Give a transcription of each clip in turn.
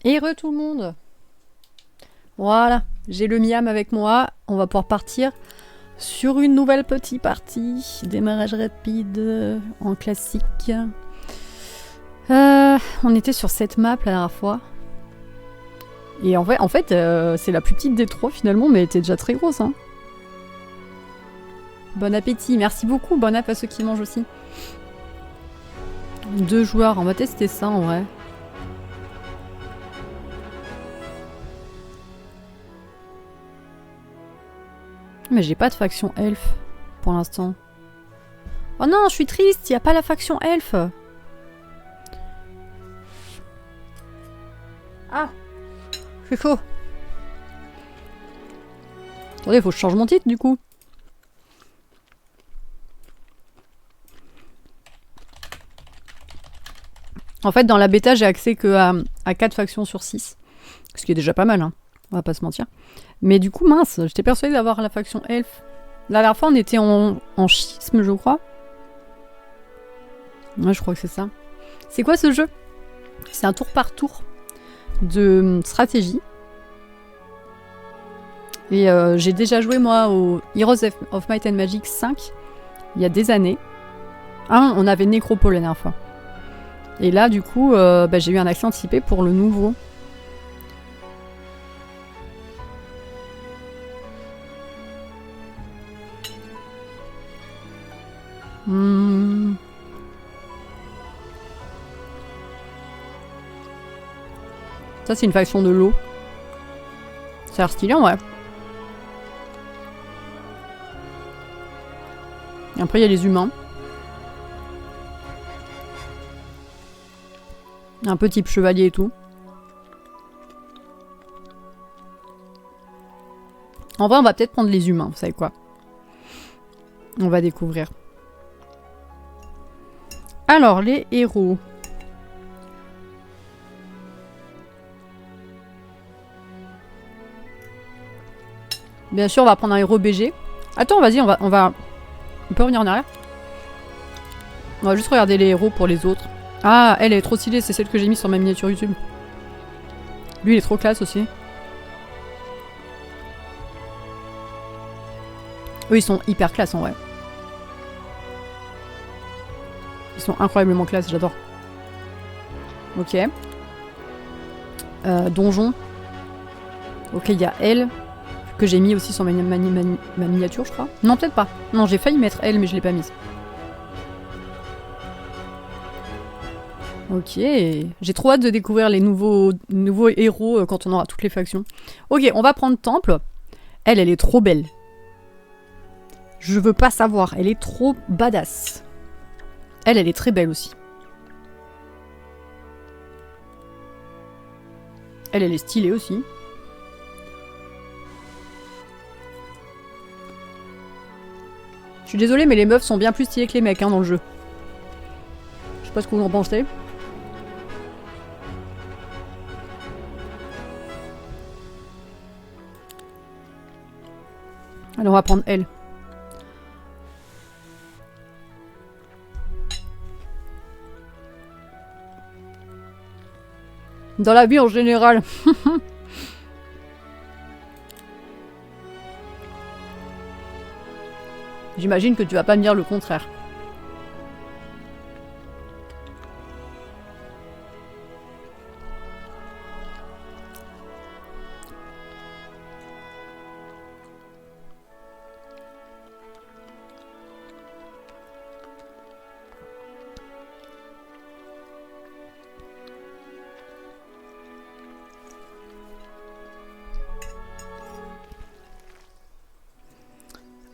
Et re tout le monde. Voilà, j'ai le Miam avec moi. On va pouvoir partir sur une nouvelle petite partie. Démarrage rapide en classique. On était sur cette map la dernière fois. Et en fait c'est la plus petite des trois finalement, mais elle était déjà très grosse. Hein. Bon appétit, merci beaucoup. Bon app à ceux qui mangent aussi. 2 joueurs, on va tester ça en vrai. Mais j'ai pas de faction elfe pour l'instant. Oh non, je suis triste, il y a pas la faction elfe. Ah, c'est chaud. Attendez, faut que je change mon titre du coup. En fait, dans la bêta, j'ai accès que à 4 factions sur 6. Ce qui est déjà pas mal, hein. On va pas se mentir. Mais du coup, mince, j'étais persuadée d'avoir la faction elfe. La dernière fois, on était en schisme, je crois. Ouais, je crois que c'est ça. C'est quoi ce jeu? C'est un tour par tour de stratégie. Et j'ai déjà joué, moi, au Heroes of Might and Magic 5, il y a des années. Ah, on avait Nécropole la dernière fois. Et là, du coup, j'ai eu un accès anticipé pour le nouveau. Ça, c'est une faction de l'eau. Ça a l'air stylé, en vrai. Et après, il y a les humains. Un peu type chevalier et tout. En vrai, on va peut-être prendre les humains, vous savez quoi. On va découvrir. Alors, les héros. Bien sûr, on va prendre un héros BG. Attends, vas-y, on peut revenir en arrière. On va juste regarder les héros pour les autres. Ah, elle est trop stylée, c'est celle que j'ai mise sur ma miniature YouTube. Lui, il est trop classe aussi. Eux, ils sont hyper classe en vrai. Ils sont incroyablement classe, j'adore. Ok. Donjon. Ok, il y a elle, que j'ai mis aussi sur ma miniature, je crois. Non, peut-être pas. Non, j'ai failli mettre elle, mais je l'ai pas mise. Ok. J'ai trop hâte de découvrir les nouveaux héros quand on aura toutes les factions. Ok, on va prendre Temple. Elle est trop belle. Je veux pas savoir, elle est trop badass. Elle est très belle aussi. Elle est stylée aussi. Je suis désolée, mais les meufs sont bien plus stylées que les mecs hein, dans le jeu. Je sais pas ce que vous en pensez. Alors on va prendre elle. Dans la vie en général. J'imagine que tu vas pas me dire le contraire.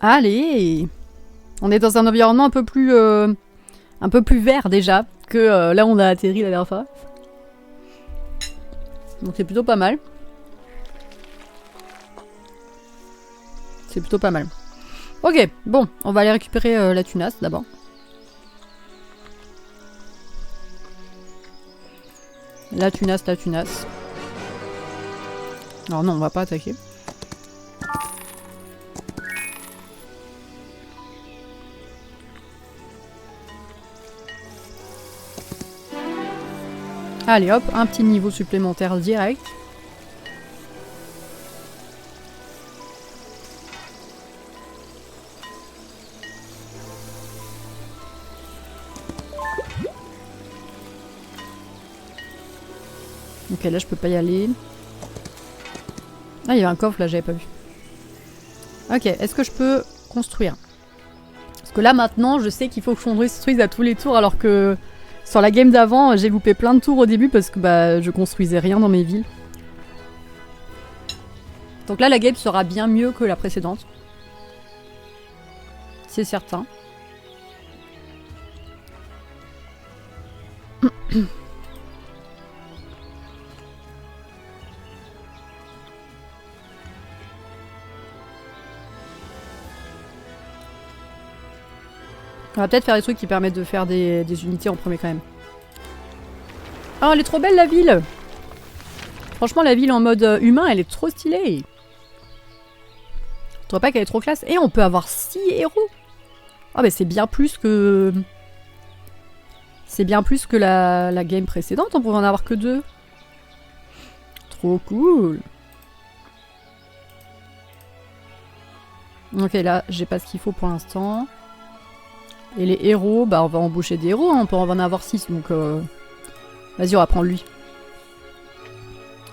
Allez! On est dans un environnement un peu plus vert déjà que là où on a atterri la dernière fois. Donc c'est plutôt pas mal. C'est plutôt pas mal. Ok, bon, on va aller récupérer la tunasse d'abord. La tunasse. Alors non, on va pas attaquer. Allez hop, un petit niveau supplémentaire direct. Ok, là je peux pas y aller. Ah, il y avait un coffre là, j'avais pas vu. Ok, est-ce que je peux construire? Parce que là maintenant, je sais qu'il faut que je construise à tous les tours, alors que sur la game d'avant, j'ai loupé plein de tours au début parce que bah, je construisais rien dans mes villes. Donc là, la game sera bien mieux que la précédente. C'est certain. On va peut-être faire des trucs qui permettent de faire des unités en premier quand même. Oh, elle est trop belle la ville! Franchement, la ville en mode humain, elle est trop stylée. Je trouve pas qu'elle est trop classe. Et on peut avoir 6 héros. Ah bah c'est bien plus que... C'est bien plus que la game précédente, on pouvait en avoir que 2. Trop cool. Ok, là, j'ai pas ce qu'il faut pour l'instant. Et les héros, bah on va embaucher des héros, hein, on peut en avoir 6, donc... Vas-y, on va prendre lui.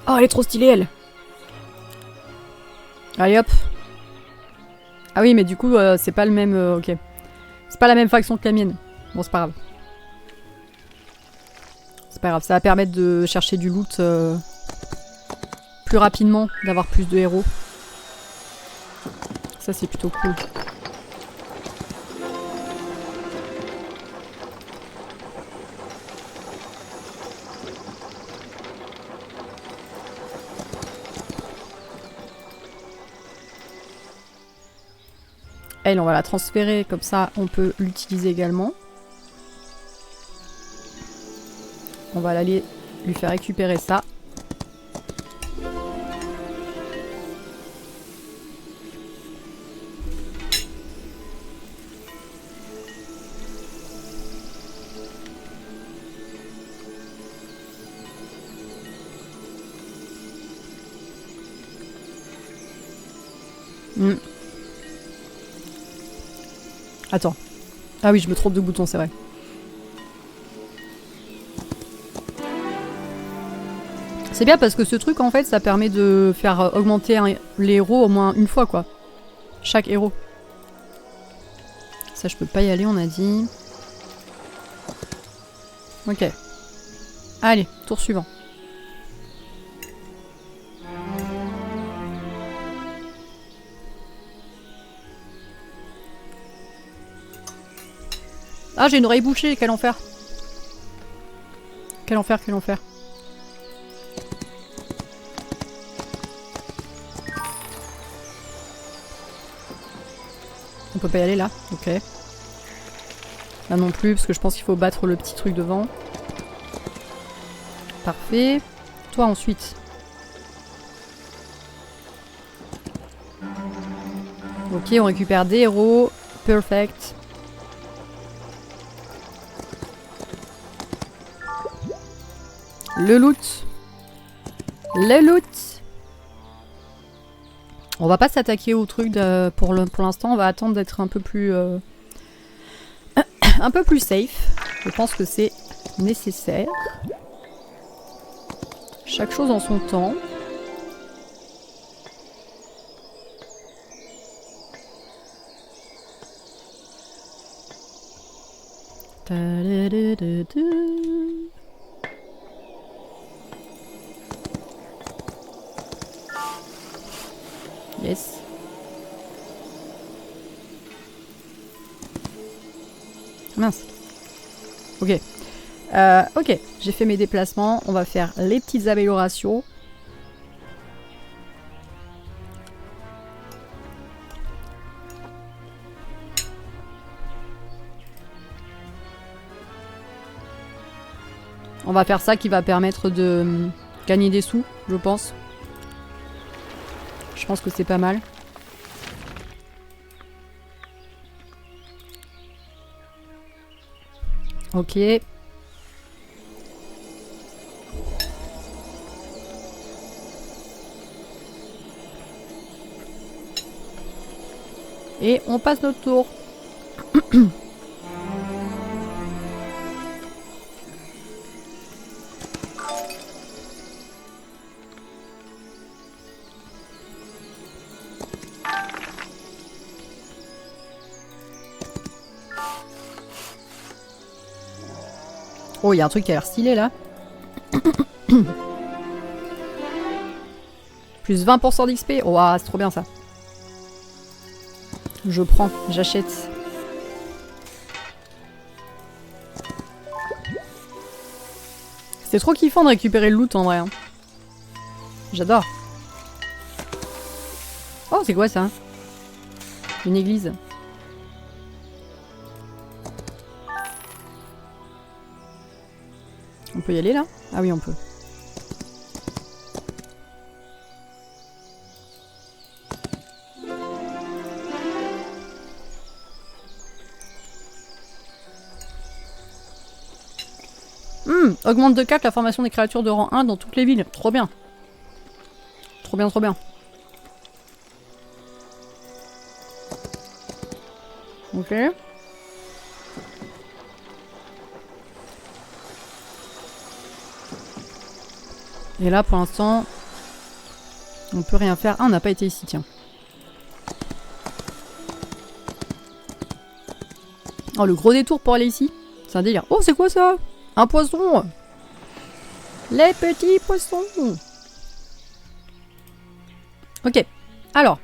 Oh, elle est trop stylée, elle. Allez, hop. Ah oui, mais du coup, c'est pas le même... ok. C'est pas la même faction que la mienne. Bon, c'est pas grave. C'est pas grave, ça va permettre de chercher du loot plus rapidement, d'avoir plus de héros. Ça, c'est plutôt cool. Elle, on va la transférer, comme ça on peut l'utiliser également. On va aller lui faire récupérer ça. Attends. Ah oui, je me trompe de bouton, c'est vrai. C'est bien parce que ce truc, en fait, ça permet de faire augmenter les héros au moins une fois, quoi. Chaque héros. Ça, je peux pas y aller, on a dit. Ok. Allez, tour suivant. Ah, j'ai une oreille bouchée, quel enfer. Quel enfer, quel enfer. On peut pas y aller là, ok. Là non plus, parce que je pense qu'il faut battre le petit truc devant. Parfait. Toi ensuite. Ok, on récupère des héros. Perfect. Le loot. Le loot. On va pas s'attaquer au truc pour l'instant. On va attendre d'être un peu plus... un peu plus safe. Je pense que c'est nécessaire. Chaque chose en son temps. Yes. Mince. Ok. Ok, j'ai fait mes déplacements. On va faire les petites améliorations. On va faire ça qui va permettre de gagner des sous, je pense. Je pense que c'est pas mal. Ok. Et on passe notre tour. Oh, il y a un truc qui a l'air stylé là. Plus 20% d'XP. Oh, c'est trop bien ça. Je prends, j'achète. C'est trop kiffant de récupérer le loot en vrai. Hein. J'adore. Oh, c'est quoi ça? Une église. On peut y aller là? Ah oui, on peut. Augmente de 4 la formation des créatures de rang 1 dans toutes les villes. Trop bien. Trop bien, trop bien. Ok. Et là, pour l'instant, on peut rien faire. Ah, on n'a pas été ici, tiens. Oh, le gros détour pour aller ici. C'est un délire. Oh, c'est quoi ça? Un poisson! Les petits poissons! Ok. Alors.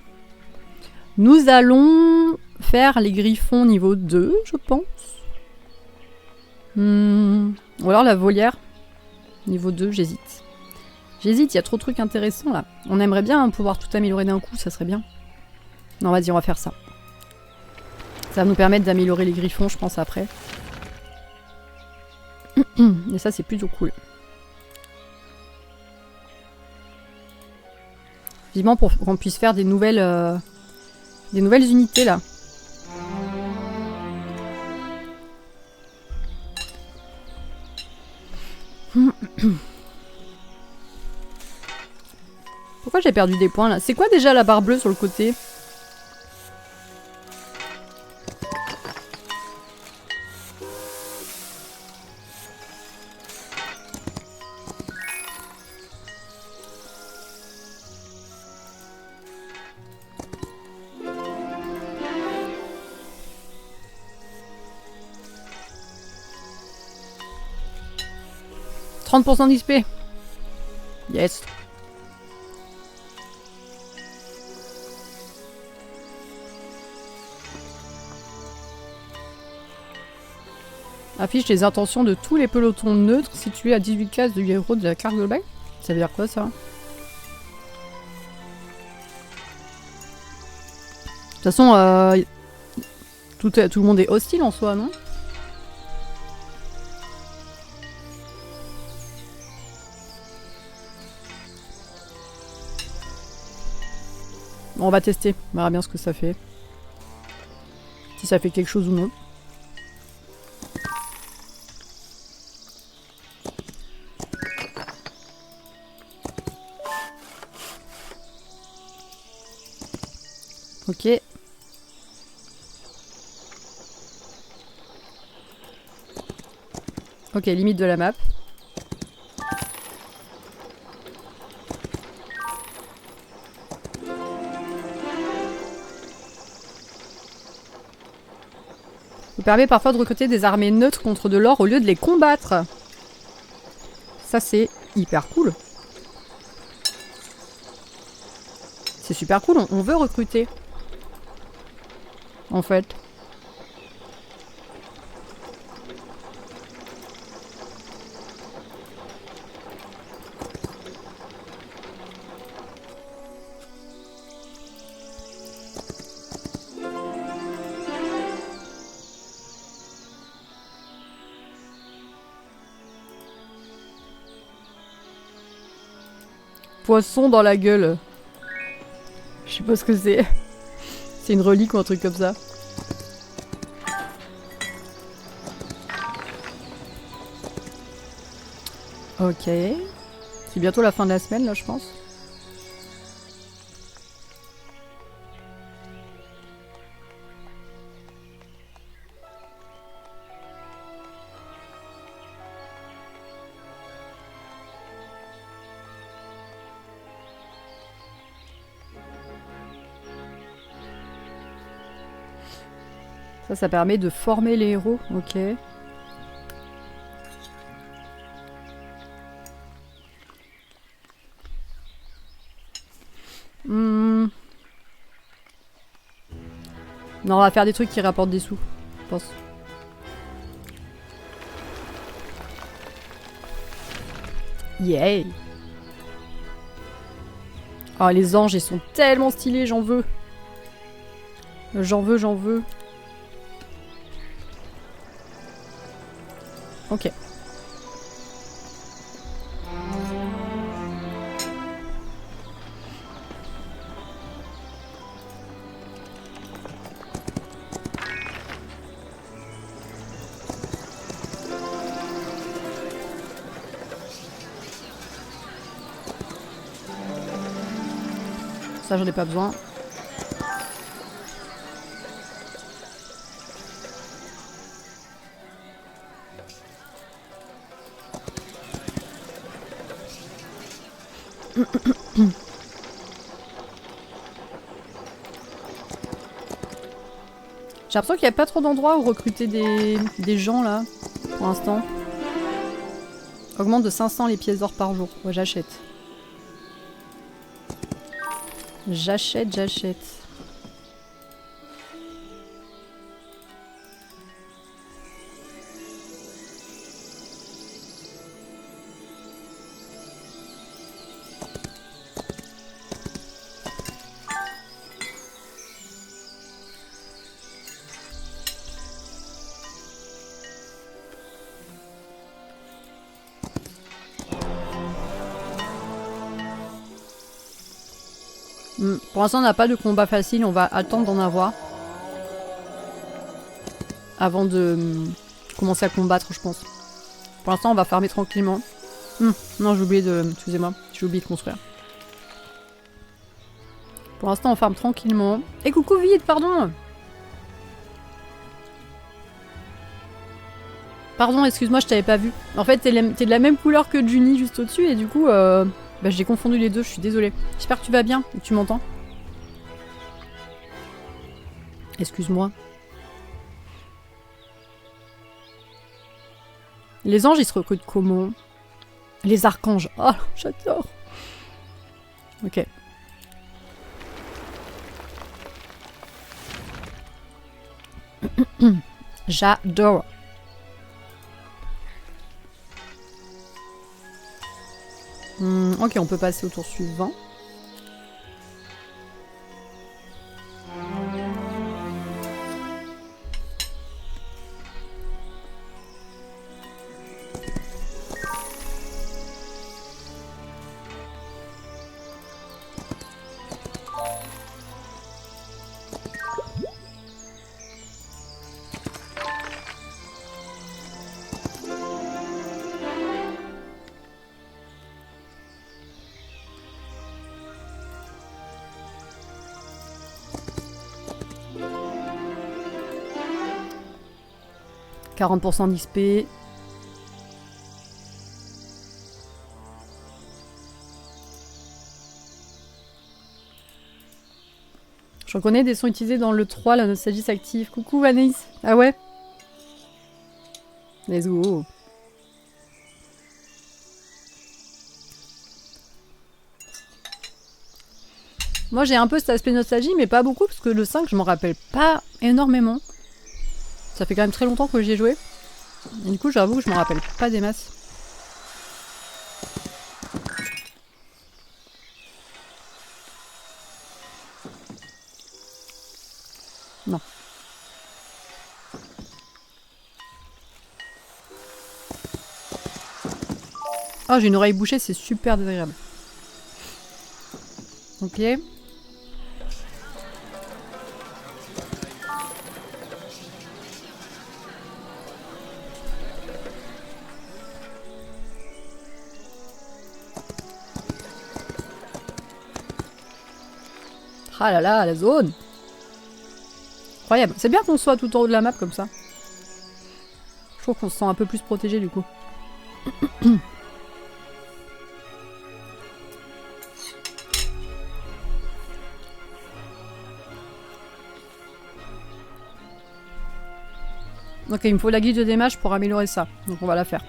Nous allons faire les griffons niveau 2, je pense. Ou alors la volière. Niveau 2, j'hésite. J'hésite, il y a trop de trucs intéressants là. On aimerait bien pouvoir tout améliorer d'un coup, ça serait bien. Non, vas-y, on va faire ça. Ça va nous permettre d'améliorer les griffons, je pense, après. Et ça, c'est plutôt cool. Vivement pour qu'on puisse faire des nouvelles unités là. Pourquoi j'ai perdu des points là? C'est quoi déjà la barre bleue sur le côté? « 30% d'XP. Yes. Affiche les intentions de tous les pelotons neutres situés à 18 cases du héros de la carte globale. Ça veut dire quoi ça? De toute façon, tout le monde est hostile en soi, non? Bon, on va tester, on verra bien ce que ça fait. Si ça fait quelque chose ou non. Ok. Ok, limite de la map. Ça permet parfois de recruter des armées neutres contre de l'or au lieu de les combattre. Ça, c'est hyper cool. C'est super cool, on veut recruter. En fait. Poisson dans la gueule. Je sais pas ce que c'est. C'est une relique ou un truc comme ça. Ok. C'est bientôt la fin de la semaine là, je pense. Ça permet de former les héros. Ok. Non, on va faire des trucs qui rapportent des sous, je pense. Yeah! Oh, les anges, ils sont tellement stylés, j'en veux. J'en veux, j'en veux. Ok. Ça, j'en ai pas besoin. J'ai l'impression qu'il n'y a pas trop d'endroits où recruter des gens là, pour l'instant. Augmente de 500 les pièces d'or par jour. Ouais, j'achète. J'achète, j'achète. Pour l'instant, on n'a pas de combat facile. On va attendre d'en avoir. Avant de commencer à combattre, je pense. Pour l'instant, on va farmer tranquillement. Non, j'ai oublié de... Excusez-moi, j'ai oublié de construire. Pour l'instant, on farme tranquillement. Et coucou, vite, pardon! Pardon, excuse-moi, je t'avais pas vu. En fait, t'es de la même couleur que Juni juste au-dessus, et du coup, bah, j'ai confondu les deux, je suis désolée. J'espère que tu vas bien et que tu m'entends. Excuse-moi. Les anges, ils se recrutent comment? Les archanges. Oh, j'adore. Ok. J'adore. Ok, on peut passer au tour suivant. « 40% d'XP. » Je reconnais des sons utilisés dans le 3, la nostalgie s'active. Coucou Anaïs. Ah ouais? Let's go. Moi j'ai un peu cet aspect nostalgie, mais pas beaucoup, parce que le 5, je m'en rappelle pas énormément. Ça fait quand même très longtemps que j'y ai joué. Et du coup, j'avoue que je m'en rappelle pas des masses. Non. Oh, j'ai une oreille bouchée, c'est super désagréable. Ok. Ah là là, la zone! Incroyable. C'est bien qu'on soit tout en haut de la map comme ça. Je trouve qu'on se sent un peu plus protégé du coup. Donc il me faut la guide des mages pour améliorer ça. Donc on va la faire.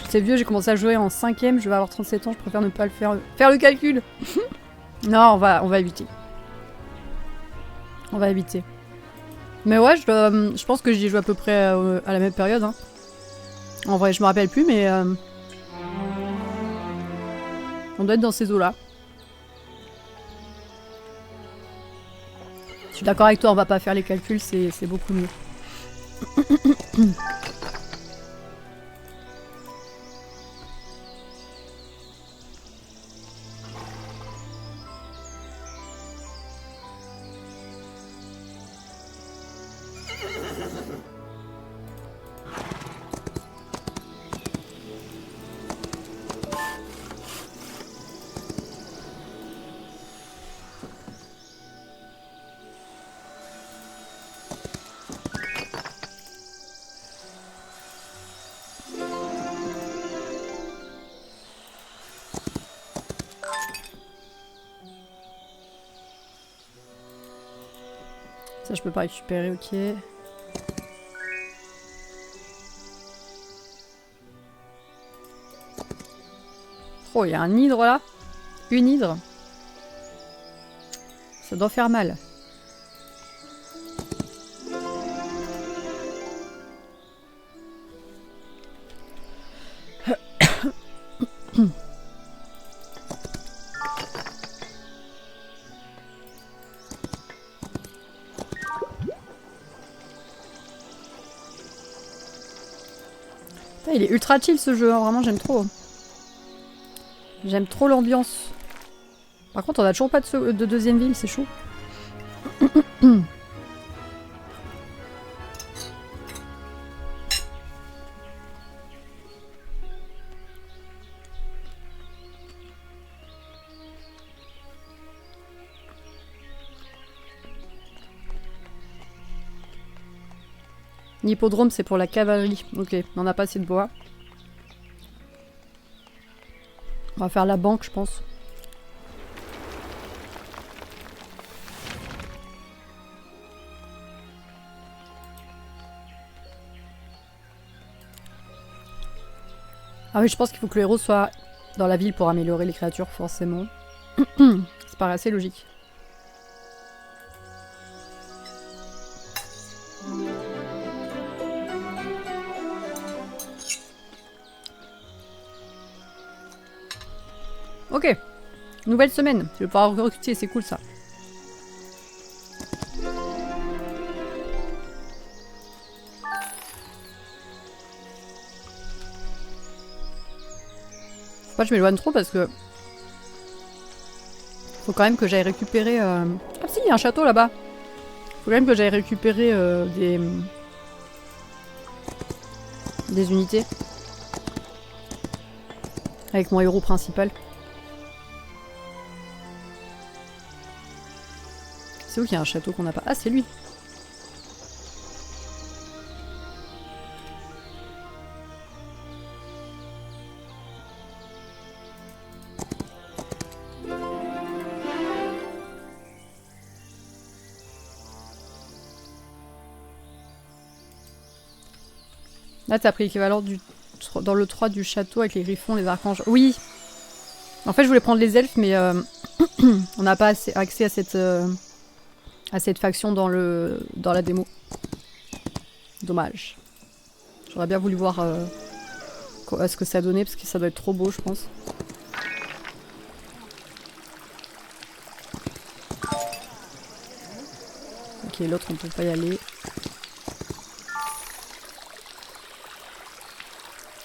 C'est vieux, j'ai commencé à jouer en 5ème, je vais avoir 37 ans, je préfère ne pas le faire. Faire le calcul. Non, on va éviter. On va éviter. Mais ouais, je pense que j'y joue à peu près à la même période. Hein. En vrai, je me rappelle plus, mais... on doit être dans ces eaux-là. Je suis d'accord avec toi, on va pas faire les calculs, c'est beaucoup mieux. Ça, je peux pas récupérer, ok. Oh, il y a un hydre là. Une hydre. Ça doit faire mal. Il est ultra chill ce jeu, hein. Vraiment j'aime trop. J'aime trop l'ambiance. Par contre on a toujours pas de deuxième ville, c'est chaud. L'hippodrome, c'est pour la cavalerie. Ok, on n'a pas assez de bois. On va faire la banque, je pense. Ah oui, je pense qu'il faut que le héros soit dans la ville pour améliorer les créatures, forcément. Ça paraît assez logique. Ok, nouvelle semaine. Je vais pouvoir recruter, c'est cool ça. Faut pas que je m'éloigne trop parce que... Faut quand même que j'aille récupérer... Ah si, il y a un château là-bas. Faut quand même que j'aille récupérer des unités. Avec mon héros principal. C'est où qu'il y a un château qu'on n'a pas? Ah, c'est lui. Là, t'as pris l'équivalent dans le 3 du château avec les griffons, les archanges. Oui. En fait, je voulais prendre les elfes, mais on n'a pas accès à cette faction dans la démo. Dommage. J'aurais bien voulu voir ce que ça donnait, parce que ça doit être trop beau, je pense. Ok, l'autre, on peut pas y aller.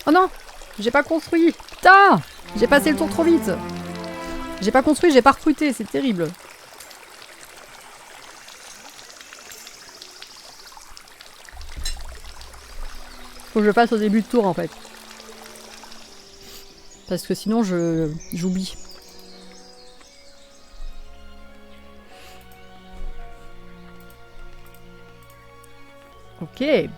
Oh non! J'ai pas construit! Putain! J'ai passé le tour trop vite! J'ai pas construit, j'ai pas recruté, c'est terrible. Faut que je passe au début de tour en fait. Parce que sinon j'oublie. Ok.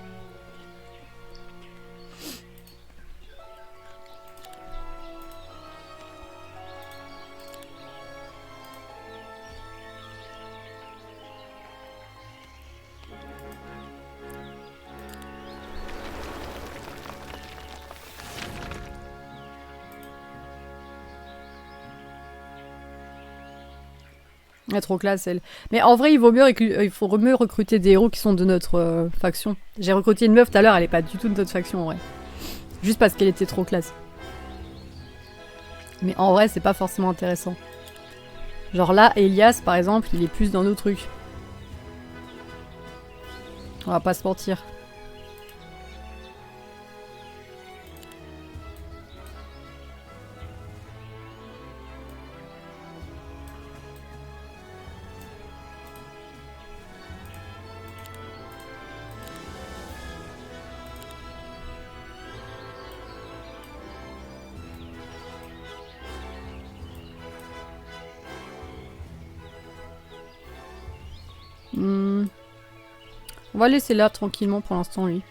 Elle est trop classe, elle. Mais en vrai, il faut mieux recruter des héros qui sont de notre faction. J'ai recruté une meuf tout à l'heure, elle est pas du tout de notre faction, en vrai. Juste parce qu'elle était trop classe. Mais en vrai, c'est pas forcément intéressant. Genre là, Elias, par exemple, il est plus dans nos trucs. On va pas se mentir. On va laisser là tranquillement pour l'instant, lui.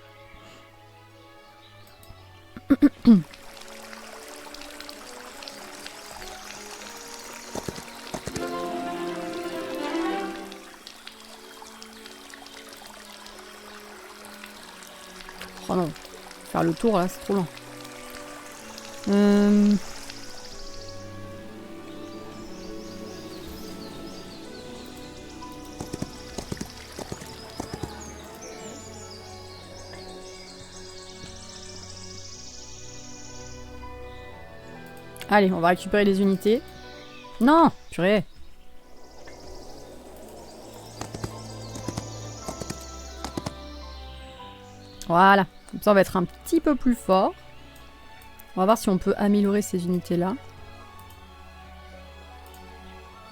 Oh non, faire le tour là, c'est trop lent. Allez, on va récupérer les unités. Non, purée. Voilà. Comme ça, on va être un petit peu plus fort. On va voir si on peut améliorer ces unités-là.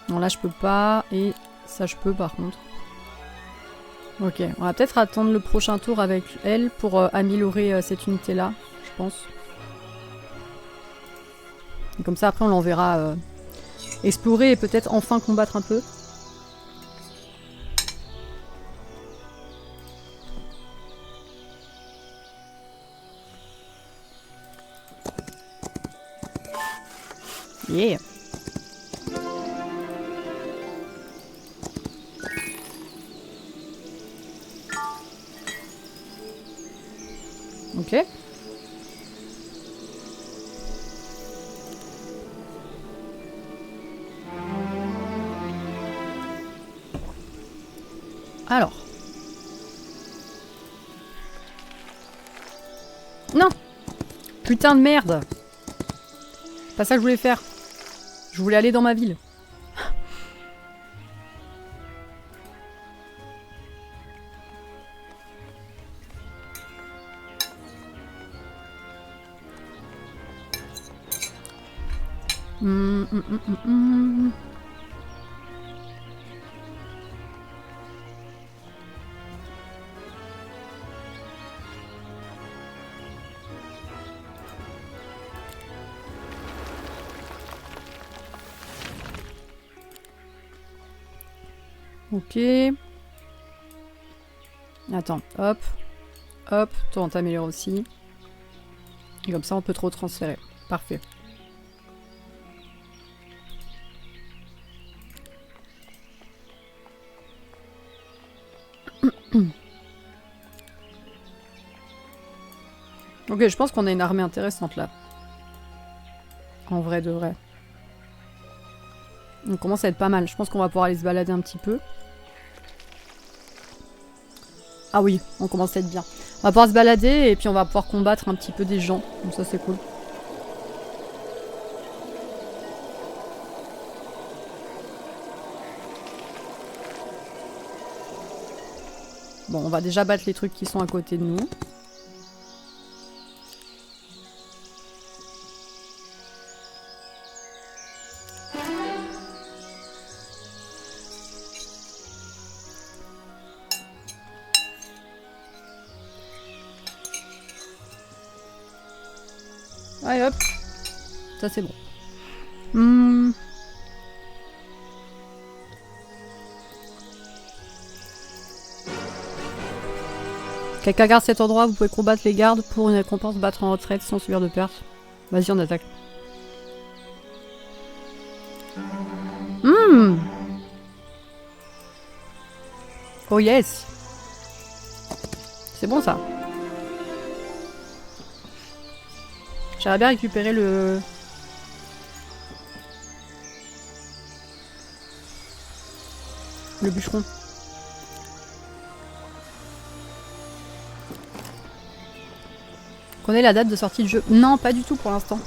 Non, là, je peux pas. Et ça, je peux, par contre. Ok, on va peut-être attendre le prochain tour avec elle pour améliorer cette unité-là, je pense. Et comme ça, après, on l'enverra explorer et peut-être enfin combattre un peu. Yeah. Ok. Alors. Non! Putain de merde! C'est pas ça que je voulais faire. Je voulais aller dans ma ville. Ok. Attends, hop. Hop, toi on t'améliore aussi. Et comme ça on peut trop transférer. Parfait. Ok, je pense qu'on a une armée intéressante là. En vrai de vrai. On commence à être pas mal. Je pense qu'on va pouvoir aller se balader un petit peu. Ah oui, on commence à être bien. On va pouvoir se balader et puis on va pouvoir combattre un petit peu des gens. Donc ça c'est cool. Bon, on va déjà battre les trucs qui sont à côté de nous. Allez hop. Ça c'est bon. Quelqu'un garde cet endroit, vous pouvez combattre les gardes pour une récompense, battre en retraite sans subir de perte. Vas-y, on attaque. Oh yes. C'est bon ça. J'aimerais bien récupérer le... le bûcheron. Connais la date de sortie du jeu? Non, pas du tout pour l'instant.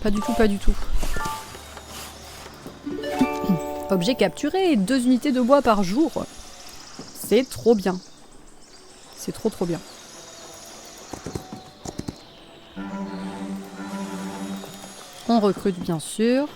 Pas du tout, pas du tout. Objet capturé, 2 unités de bois par jour. C'est trop bien. C'est trop trop bien. On recrute bien sûr.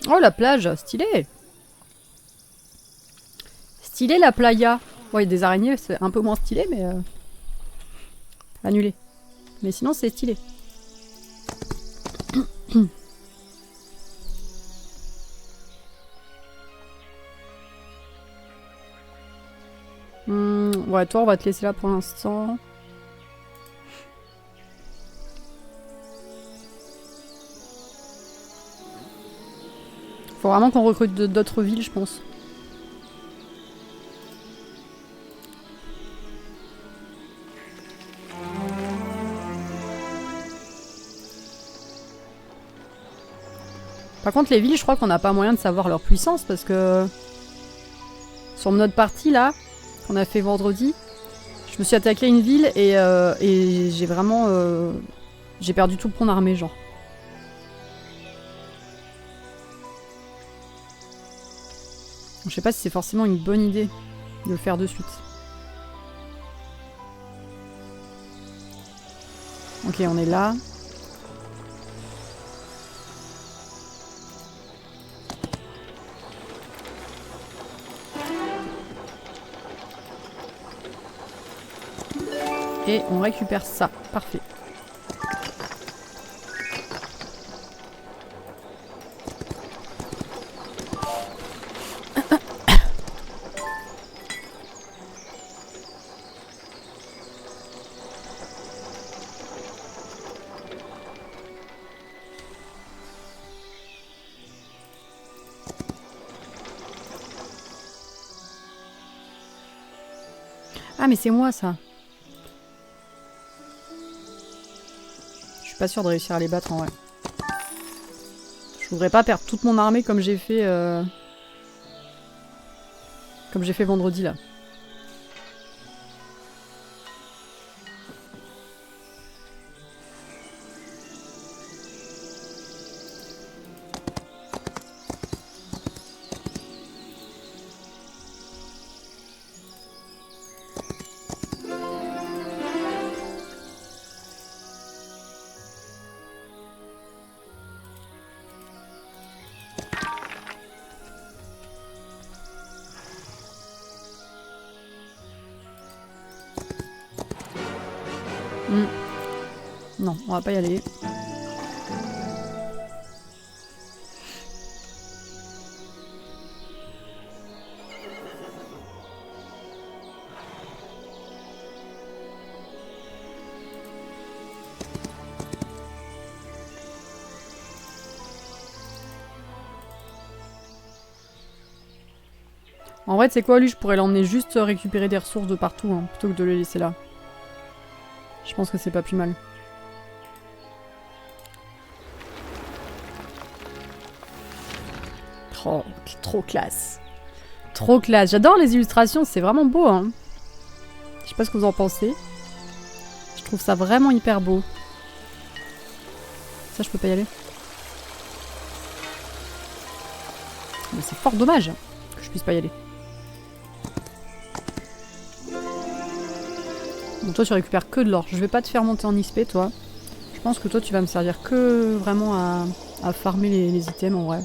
Oh la plage, stylé. Stylé la playa. Bon, il y a des araignées, c'est un peu moins stylé, mais annulé. Mais sinon, c'est stylé. Ouais, toi, on va te laisser là pour l'instant. Faut vraiment qu'on recrute d'autres villes, je pense. Par contre, les villes, je crois qu'on n'a pas moyen de savoir leur puissance parce que sur notre partie là, qu'on a fait vendredi, je me suis attaqué à une ville et j'ai vraiment j'ai perdu tout mon armée, genre. Je sais pas si c'est forcément une bonne idée de le faire de suite. Ok, on est là. Et on récupère ça. Parfait. Ah mais c'est moi ça. Je suis pas sûre de réussir à les battre en vrai. Je voudrais pas perdre toute mon armée comme j'ai fait vendredi là. Non, on va pas y aller. En vrai, c'est quoi lui? Je pourrais l'emmener juste récupérer des ressources de partout, hein, plutôt que de le laisser là. Je pense que c'est pas plus mal. Oh, trop classe. Trop classe. J'adore les illustrations, c'est vraiment beau, hein. Je sais pas ce que vous en pensez. Je trouve ça vraiment hyper beau. Ça, je peux pas y aller. Mais c'est fort dommage que je puisse pas y aller. Bon, toi, tu récupères que de l'or. Je vais pas te faire monter en XP, toi. Je pense que toi, tu vas me servir que vraiment à farmer les items, en vrai.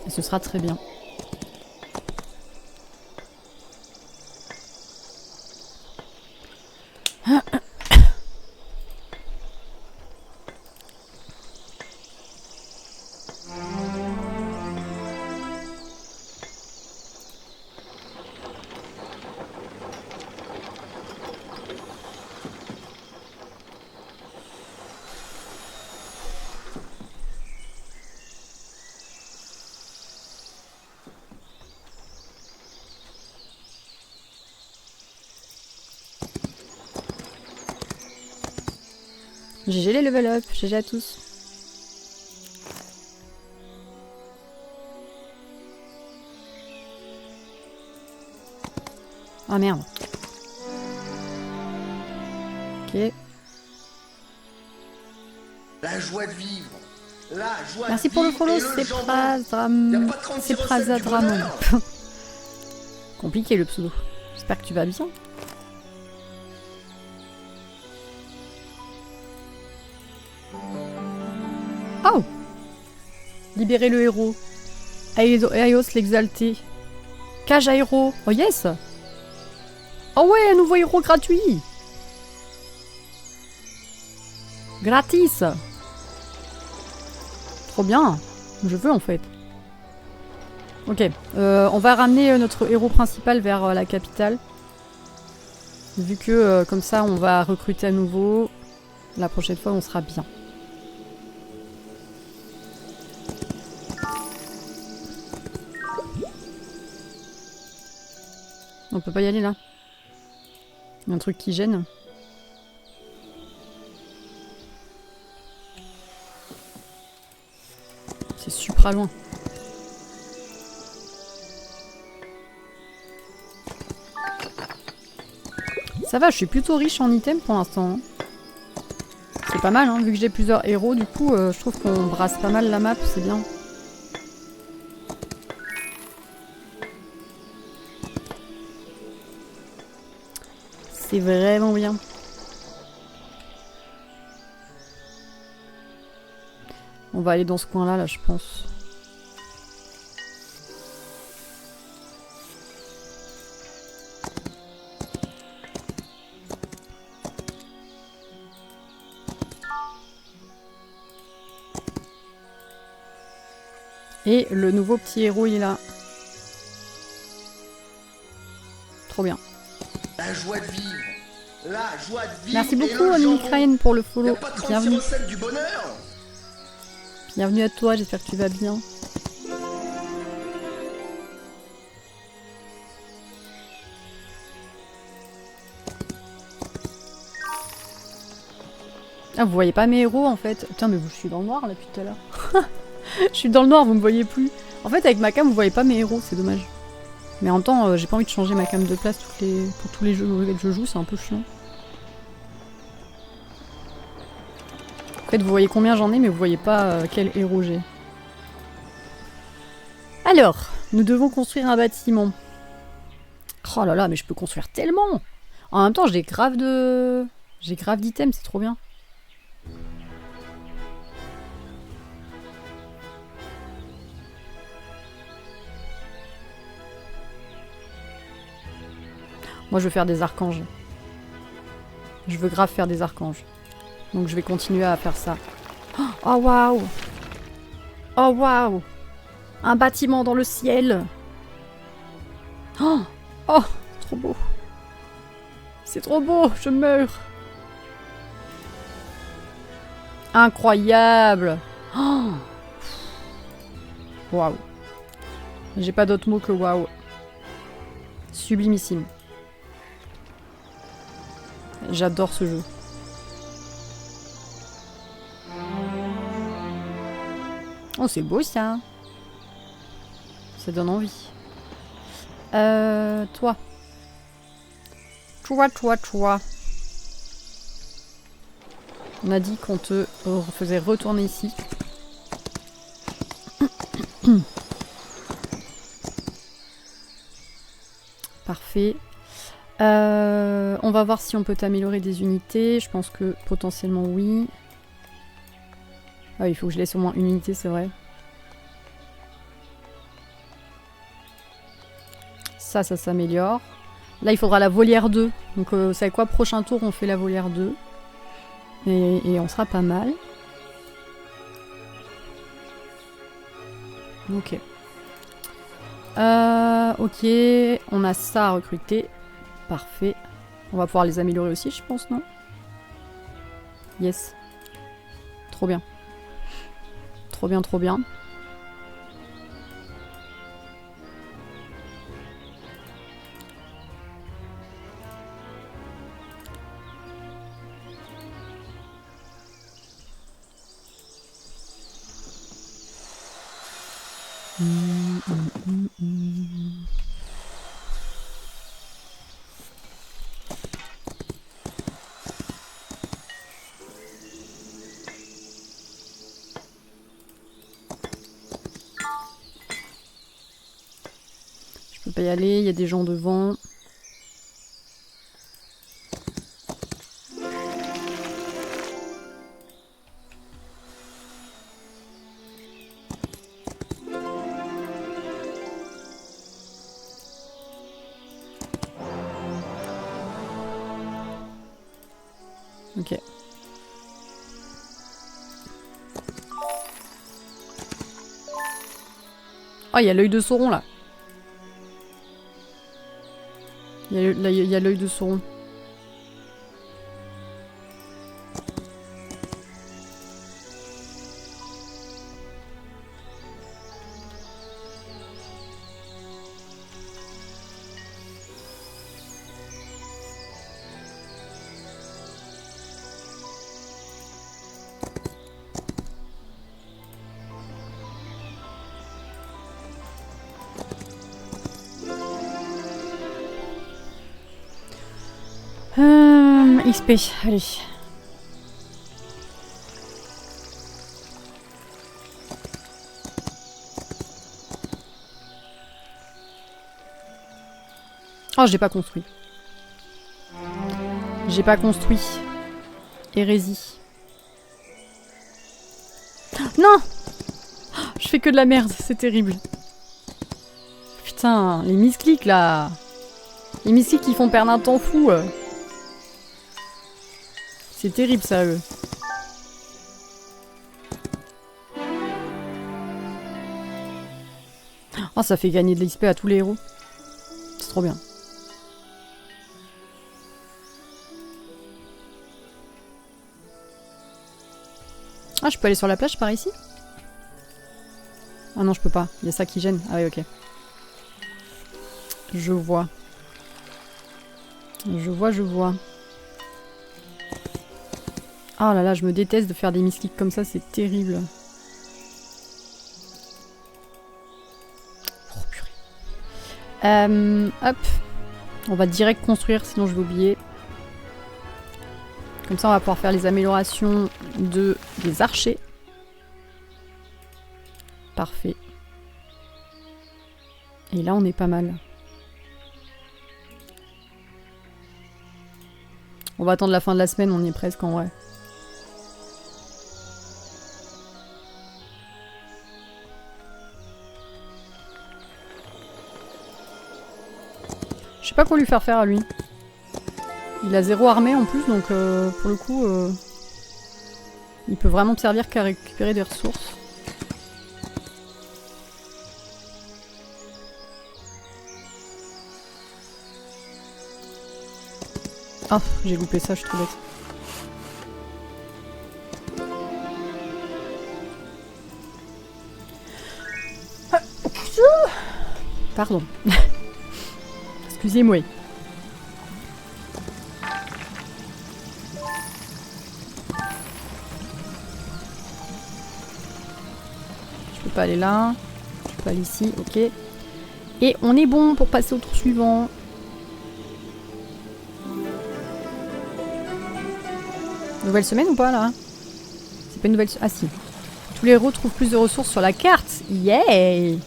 Et ce sera très bien. GG les level up, GG à tous. Ah merde. Ok. La joie de vivre. La joie Merci de pour le vivre follow, et le jambon. c'est Prazadramon. Compliqué le pseudo. J'espère que tu vas bien. Oh! Libérer le héros. Aios l'exalté. Cage à héros. Oh yes! Oh ouais, un nouveau héros gratuit! Gratis! Trop bien! Je veux en fait. Ok, on va ramener notre héros principal vers la capitale. Vu que comme ça on va recruter à nouveau. La prochaine fois on sera bien. On peut pas y aller là. Il y a un truc qui gêne. C'est supra loin. Ça va, je suis plutôt riche en items pour l'instant. C'est pas mal, hein, vu que j'ai plusieurs héros, du coup, je trouve qu'on brasse pas mal la map, c'est bien. C'est vraiment bien. On va aller dans ce coin-là, là, je pense. Et le nouveau petit héros, il est là. Trop bien. La joie de vivre. La joie de vivre. Merci et beaucoup, le Annie jambon. Crane, pour le Y follow. a pas 36 Bienvenue. recettes du bonheur. Bienvenue à toi, j'espère que tu vas bien. Ah, vous voyez pas mes héros en fait. Putain, mais je suis dans le noir là depuis tout à l'heure. Je suis dans le noir, vous me voyez plus. En fait, avec ma cam, vous voyez pas mes héros, c'est dommage. Mais en même temps, j'ai pas envie de changer ma cam de place pour tous les jeux auxquels je joue, c'est un peu chiant. En fait, vous voyez combien j'en ai, mais vous voyez pas quel héros j'ai. Alors, nous devons construire un bâtiment. Oh là là, mais je peux construire tellement! En même temps, j'ai grave d'items, c'est trop bien. Moi, je veux faire des archanges. Je veux grave faire des archanges. Donc, je vais continuer à faire ça. Oh, waouh! Oh, waouh! Un bâtiment dans le ciel! Oh! Oh! Trop beau! C'est trop beau! Je meurs! Incroyable! Oh! Waouh! J'ai pas d'autre mot que waouh. Sublimissime. J'adore ce jeu. Oh, c'est beau ça. Ça donne envie. Toi. Toi. On a dit qu'on te faisait retourner ici. Parfait. On va voir si on peut t'améliorer des unités. Je pense que potentiellement oui. Ah, il faut que je laisse au moins une unité, c'est vrai. Ça s'améliore. Là, il faudra la volière 2. Donc, vous savez quoi? Prochain tour, on fait la volière 2. Et on sera pas mal. Ok. Ok. On a ça à recruter. Parfait. On va pouvoir les améliorer aussi, je pense, non? Yes. Trop bien. Trop bien, trop bien. Je peux pas y aller, il y a des gens devant. Ok. Oh, il y a l'œil de Sauron là. Il y a l'œil de Sauron. XP, allez. Oh, j'ai pas construit. J'ai pas construit. Hérésie. Non! Je fais que de la merde, c'est terrible. Putain, les misclics là. Les misclics qui font perdre un temps fou. C'est terrible ça, eux. Oh, ça fait gagner de l'XP à tous les héros. C'est trop bien. Ah, je peux aller sur la plage par ici? Ah non, je peux pas. Il y a ça qui gêne. Ah oui, ok. Je vois. Je vois. Ah là là, je me déteste de faire des misclics comme ça, c'est terrible. Oh purée. Hop. On va direct construire, sinon je vais oublier. Comme ça, on va pouvoir faire les améliorations des archers. Parfait. Et là, on est pas mal. On va attendre la fin de la semaine, on y est presque en vrai. Je sais pas quoi lui faire faire à lui. Il a 0 armée en plus, donc pour le coup, il peut vraiment me servir qu'à récupérer des ressources. Oh, j'ai loupé ça, je suis trop bête. Pardon. Excusez-moi. Je peux pas aller là. Je peux pas aller ici, ok. Et on est bon pour passer au tour suivant. Nouvelle semaine ou pas là? C'est pas une nouvelle... Ah si. Tous les héros trouvent plus de ressources sur la carte. Yay!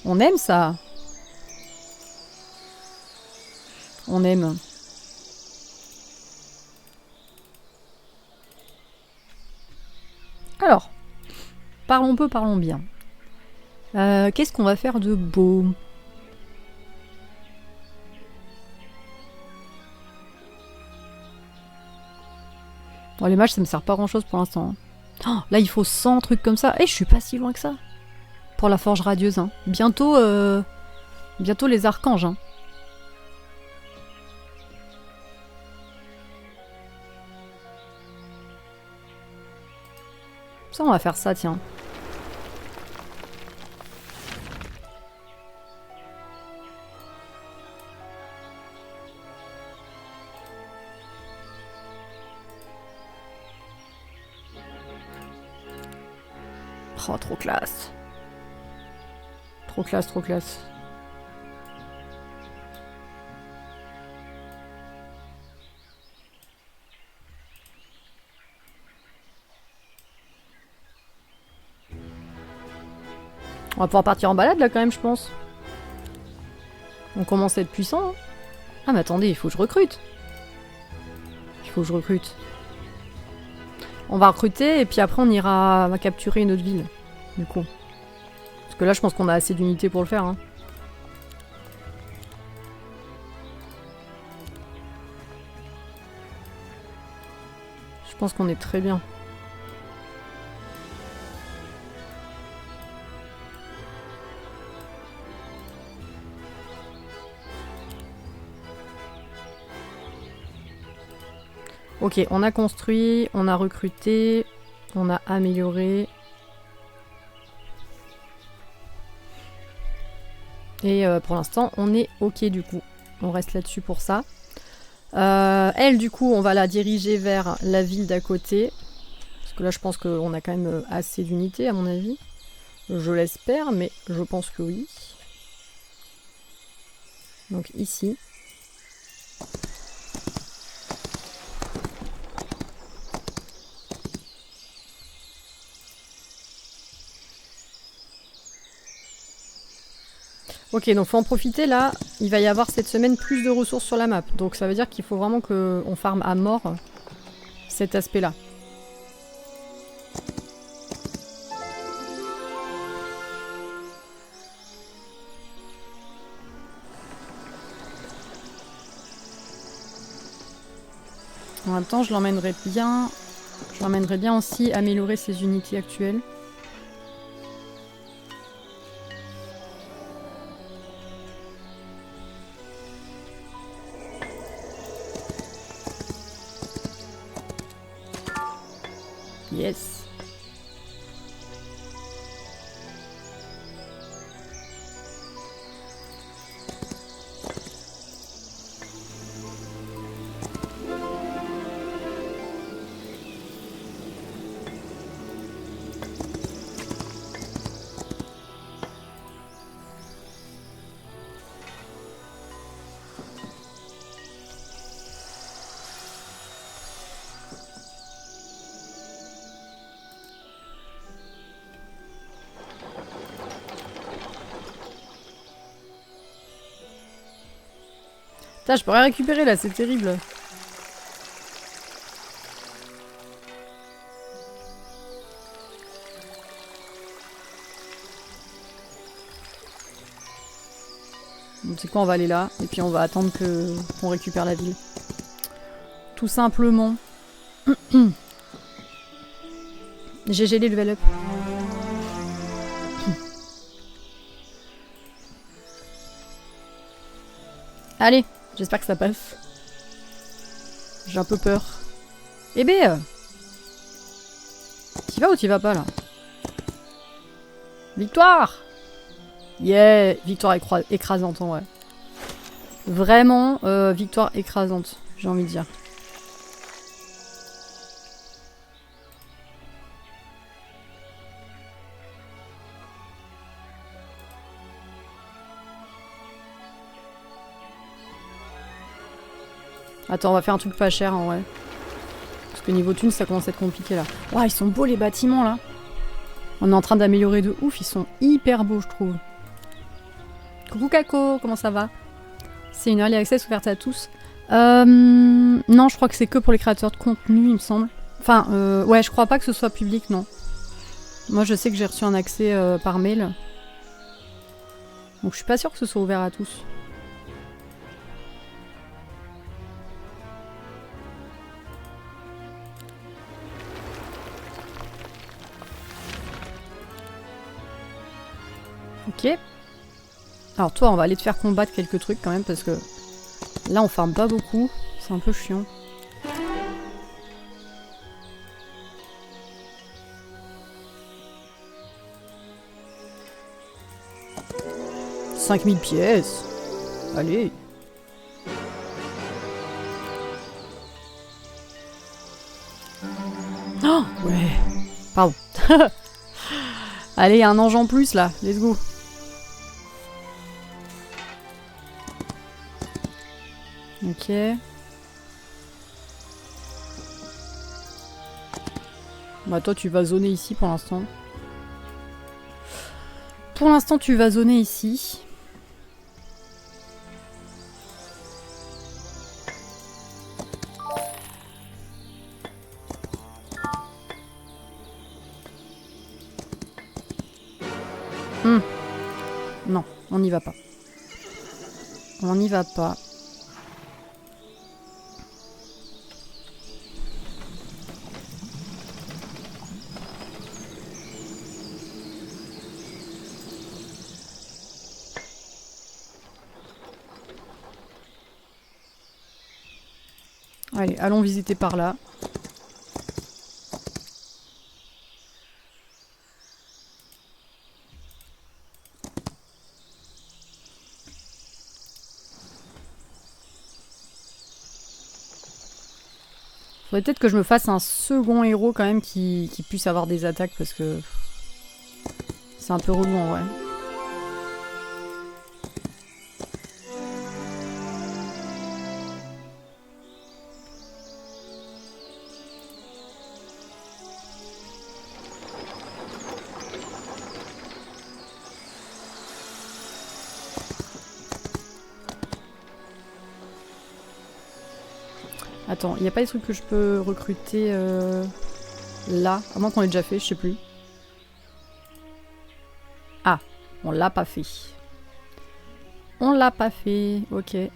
On aime ça. On aime. Alors. Parlons peu, parlons bien. Qu'est-ce qu'on va faire de beau? Bon, les mages, ça me sert pas grand-chose pour l'instant. Oh, là, il faut 100 trucs comme ça. Eh, je suis pas si loin que ça. Pour la forge radieuse. Hein. Bientôt les archanges. Hein. Ça, on va faire ça, tiens. Oh, trop classe. Trop classe, trop classe. On va pouvoir partir en balade là quand même, je pense. On commence à être puissant. Hein. Ah mais attendez, il faut que je recrute. Il faut que je recrute. On va recruter et puis après on ira capturer une autre ville. Du coup. Parce que là je pense qu'on a assez d'unités pour le faire. Hein. Je pense qu'on est très bien. Ok, on a construit, on a recruté, on a amélioré. Et pour l'instant, on est ok du coup. On reste là-dessus pour ça. Elle, du coup, on va la diriger vers la ville d'à côté. Parce que là, je pense qu'on a quand même assez d'unités, à mon avis. Je l'espère, mais je pense que oui. Donc ici. Ok, donc faut en profiter là, il va y avoir cette semaine plus de ressources sur la map. Donc ça veut dire qu'il faut vraiment qu'on farme à mort cet aspect-là. En même temps, je l'emmènerais bien aussi améliorer ses unités actuelles. Yes. Putain, je peux rien récupérer là, c'est terrible. Donc c'est quoi, on va aller là, et puis on va attendre qu'on récupère la ville. Tout simplement. J'ai gelé le level up. Allez, j'espère que ça passe. J'ai un peu peur. Eh ben, t'y vas ou t'y vas pas là? Victoire! Yeah! Victoire écrasante en vrai. Vraiment, victoire écrasante, j'ai envie de dire. Attends, on va faire un truc pas cher en vrai. Parce que niveau thunes, ça commence à être compliqué là. Ouah, ils sont beaux les bâtiments là. On est en train d'améliorer de ouf, ils sont hyper beaux je trouve. Coucou Kako, comment ça va? C'est une early access ouverte à tous. Non, je crois que c'est que pour les créateurs de contenu, il me semble. Enfin, ouais, je crois pas que ce soit public, non. Moi, je sais que j'ai reçu un accès par mail. Donc, je suis pas sûre que ce soit ouvert à tous. Ok. Alors toi, on va aller te faire combattre quelques trucs quand même parce que là, on farme pas beaucoup. C'est un peu chiant. « 5000 pièces. Allez. Oh, ouais. Pardon. Allez, un ange en plus là. Let's go. Ok. Bah toi tu vas zoner ici pour l'instant. Pour l'instant tu vas zoner ici. Non, on n'y va pas. On n'y va pas. Allez, allons visiter par là. Faudrait peut-être que je me fasse un second héros quand même qui puisse avoir des attaques parce que c'est un peu relou en vrai. Attends, il n'y a pas des trucs que je peux recruter là? À moins qu'on l'ait déjà fait, je sais plus. Ah, on l'a pas fait. On l'a pas fait, ok. Eh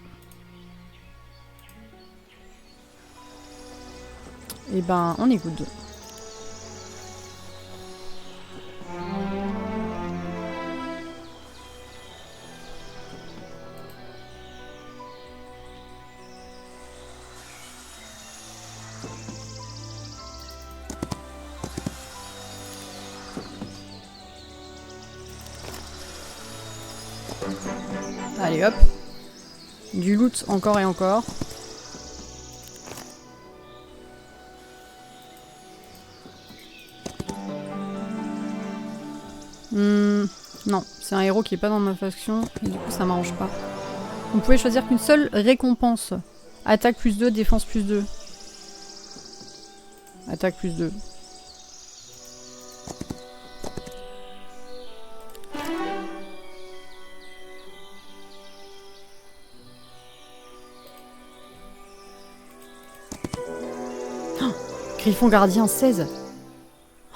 ben, on est good. Allez hop. Du loot encore et encore. Non, c'est un héros qui est pas dans ma faction et du coup ça m'arrange pas. Vous pouvez choisir qu'une seule récompense. Attaque plus 2, défense plus 2. Attaque plus 2. Oh, Griffon gardien 16.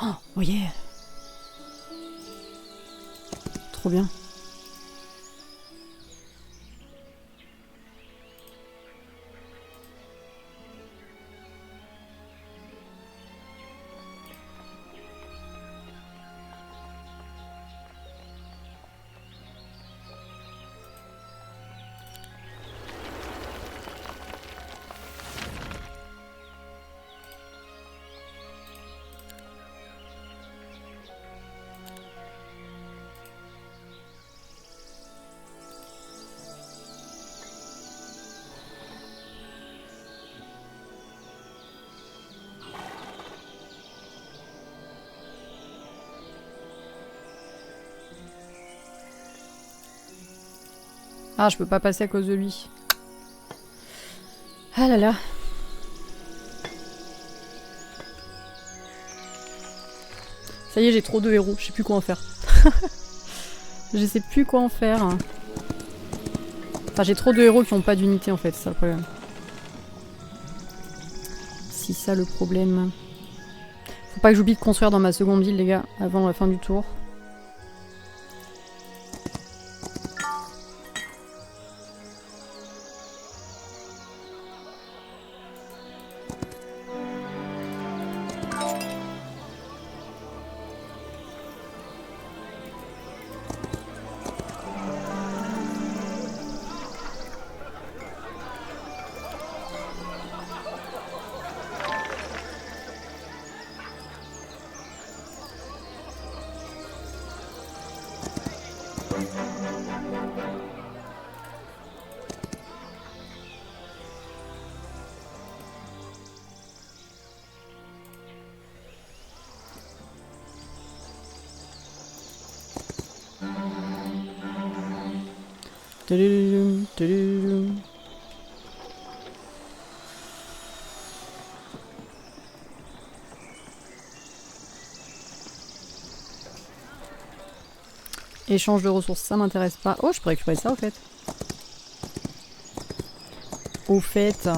Oh yeah. Trop bien. Ah, je peux pas passer à cause de lui. Ah là là. Ça y est, j'ai trop de héros, je sais plus quoi en faire. Je sais plus quoi en faire. Enfin, j'ai trop de héros qui ont pas d'unité en fait, c'est ça le problème. C'est ça le problème. Faut pas que j'oublie de construire dans ma seconde ville, les gars, avant la fin du tour. Échange de ressources, ça m'intéresse pas. Oh, je pourrais récupérer ça, au fait. Au fait.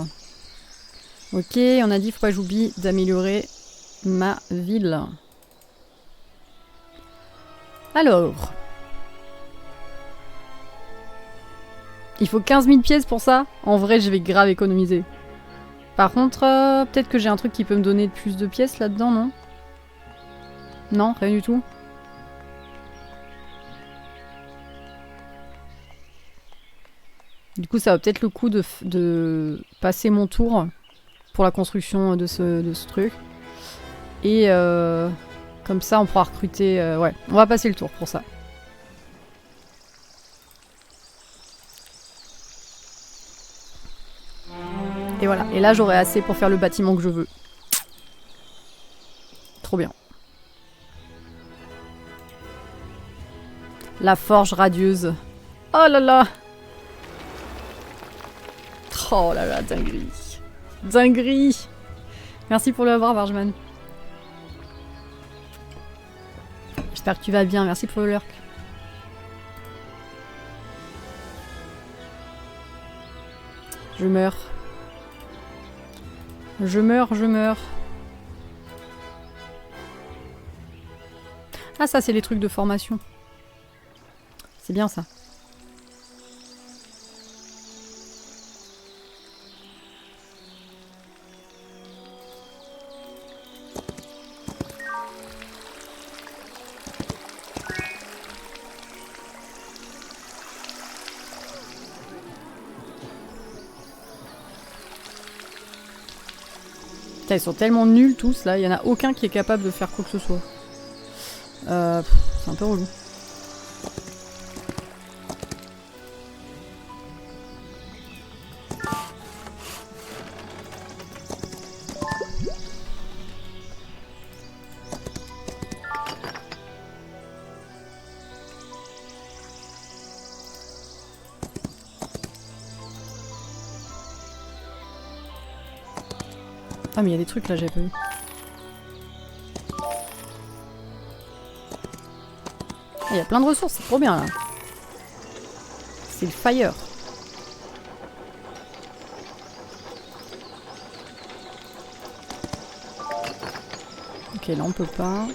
Ok, on a dit, faut pas que j'oublie d'améliorer ma ville. Alors. Il faut 15 000 pièces pour ça. En vrai, je vais grave économiser. Par contre, peut-être que j'ai un truc qui peut me donner plus de pièces là-dedans, non? Non, rien du tout. Du coup, ça va peut-être le coup de passer mon tour pour la construction de ce truc. Et comme ça, on pourra recruter... ouais, on va passer le tour pour ça. Et voilà. Et là, j'aurai assez pour faire le bâtiment que je veux. Trop bien. La forge radieuse. Oh là là! Oh là là, dinguerie. Dinguerie! Merci pour le avoir, Bargeman. J'espère que tu vas bien. Merci pour le lurk. Je meurs. Je meurs, je meurs. Ah, ça, c'est les trucs de formation. C'est bien, ça. Putain, ils sont tellement nuls tous là, il y en a aucun qui est capable de faire quoi que ce soit. C'est un peu relou. Ah mais il y a des trucs là, j'avais pas vu. Il y a plein de ressources, c'est trop bien là. C'est le fire. Ok, là on peut pas.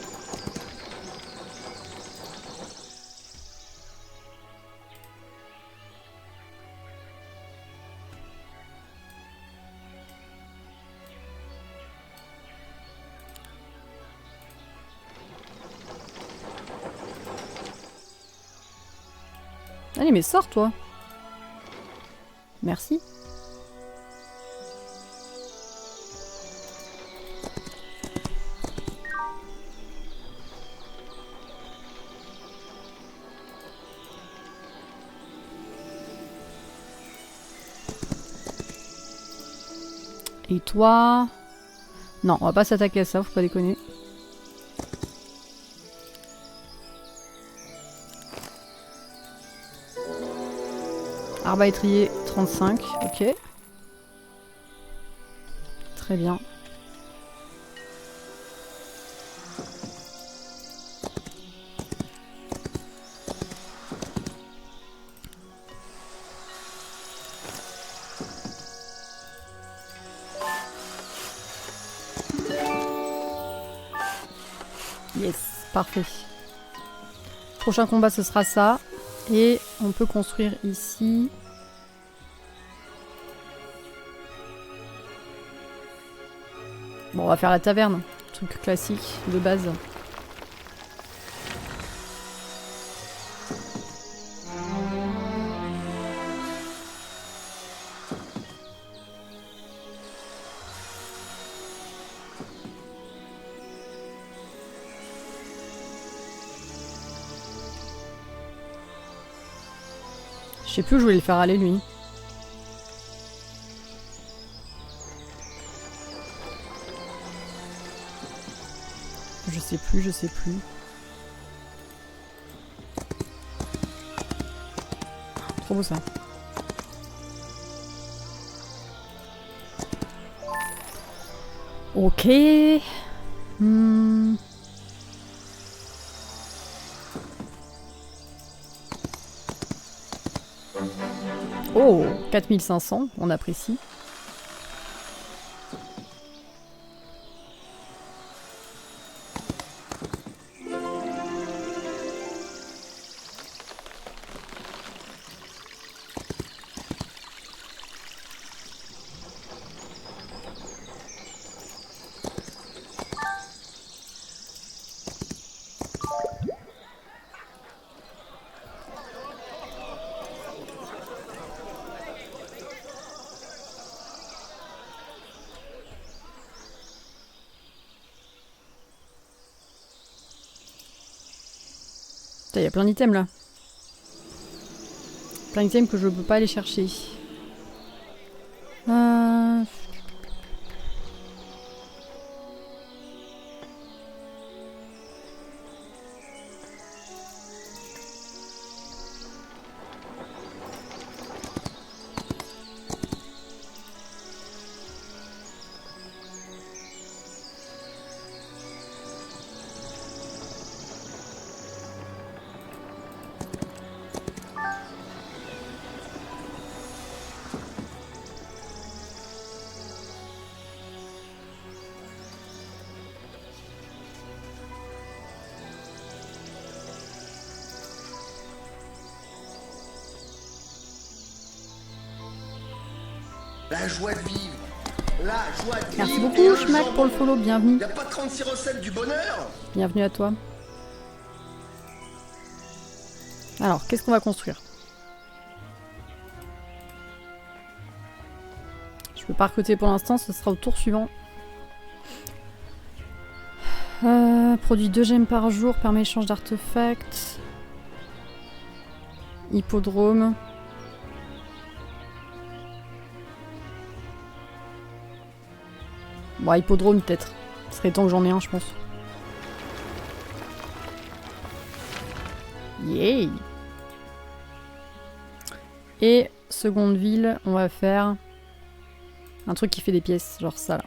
Allez, mais sors toi. Merci. Et toi? Non, on va pas s'attaquer à ça, faut pas déconner. Arbalétrier 35, ok. Très bien. Yes, parfait. Prochain combat, ce sera ça. Et on peut construire ici. Bon, on va faire la taverne. Truc classique, de base. Je sais plus où je voulais le faire aller, lui. Je sais plus, je sais plus. Trop beau ça. Ok. Oh, 4500, on apprécie. Il y a plein d'items là. Plein d'items que je peux pas aller chercher. La joie de vivre. La joie de vivre. Merci et beaucoup, un Schmack, pour le jambon. follow. Bienvenue. Y a pas 36 recettes du bonheur. Bienvenue à toi. Alors, qu'est-ce qu'on va construire? Je peux pas recruter pour l'instant, ce sera au tour suivant. Produit 2 gemmes par jour, permet l'échange d'artefacts. Hippodrome. Bon, hippodrome peut-être. Ce serait temps que j'en ai un, je pense. Yay! Et seconde ville, on va faire un truc qui fait des pièces, genre ça là.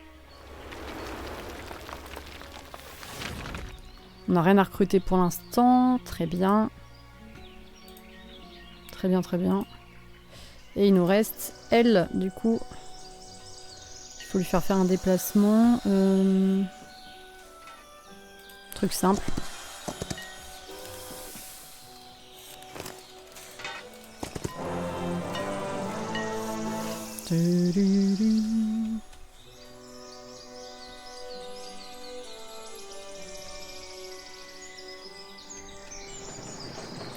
On n'a rien à recruter pour l'instant, très bien. Très bien, très bien. Et il nous reste elle, du coup. Il faut lui faire un déplacement. Truc simple.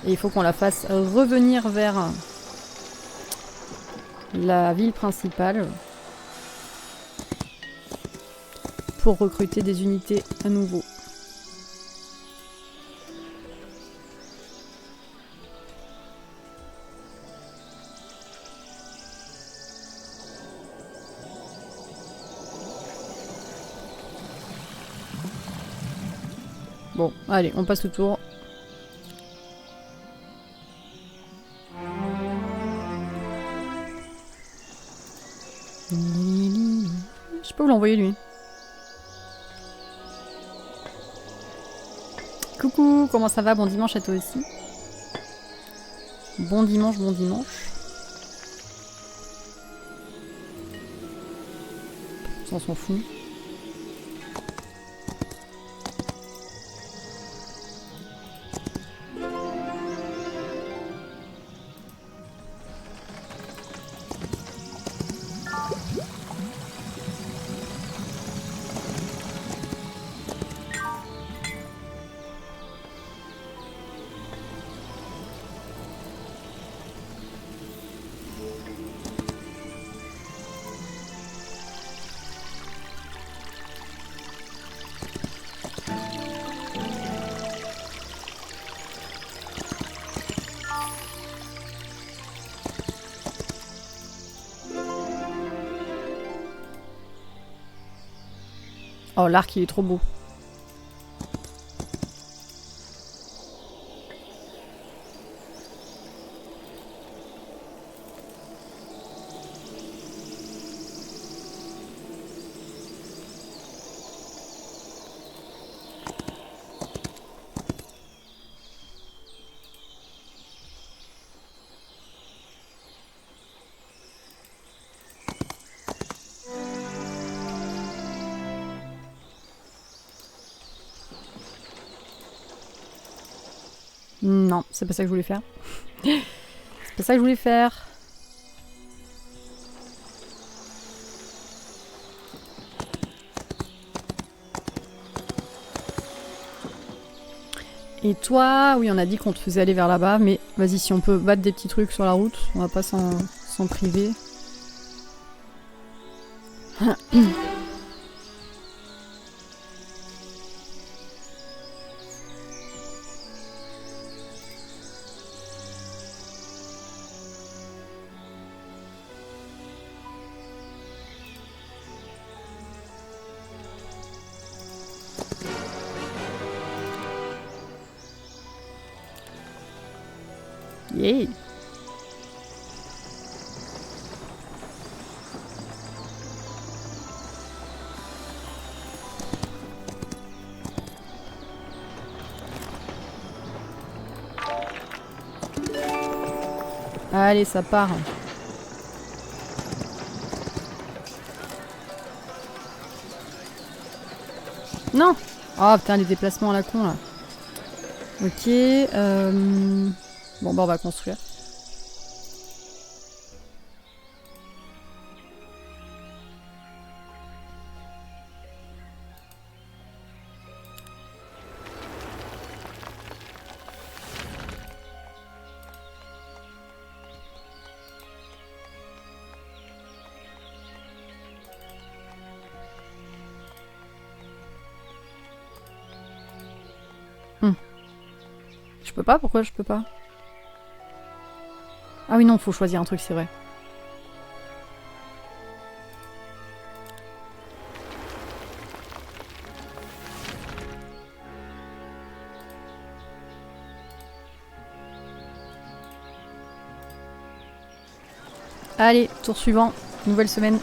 Et il faut qu'on la fasse revenir vers la ville principale pour recruter des unités à nouveau. Bon, allez, on passe le tour. Je peux vous l'envoyer lui. Coucou, comment ça va? Bon dimanche à toi aussi. Bon dimanche, bon dimanche. On s'en fout. Oh, l'arc, il est trop beau. Non, c'est pas ça que je voulais faire. C'est pas ça que je voulais faire. Et toi, oui, on a dit qu'on te faisait aller vers là-bas, mais vas-y, si on peut battre des petits trucs sur la route, on va pas s'en priver. Yeah. Allez, ça part. Non. Oh putain, les déplacements à la con là. Ok. Bon bah on va construire. Je peux pas? Pourquoi je peux pas? Ah oui non, faut choisir un truc, c'est vrai. Allez, tour suivant, nouvelle semaine.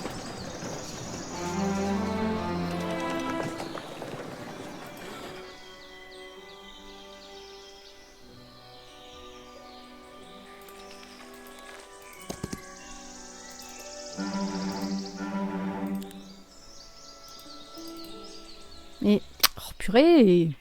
Et... Oh purée!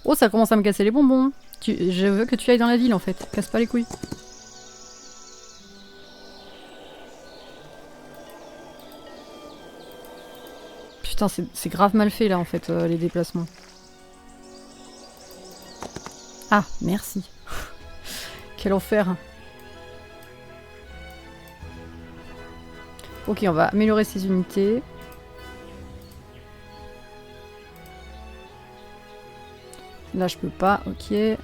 Oh, ça commence à me casser les bonbons. Je veux que tu ailles dans la ville en fait. Casse pas les couilles. Putain, c'est grave mal fait là en fait, les déplacements. Ah, merci. Quel enfer. Ok, on va améliorer ces unités. Là, je peux pas, ok. Je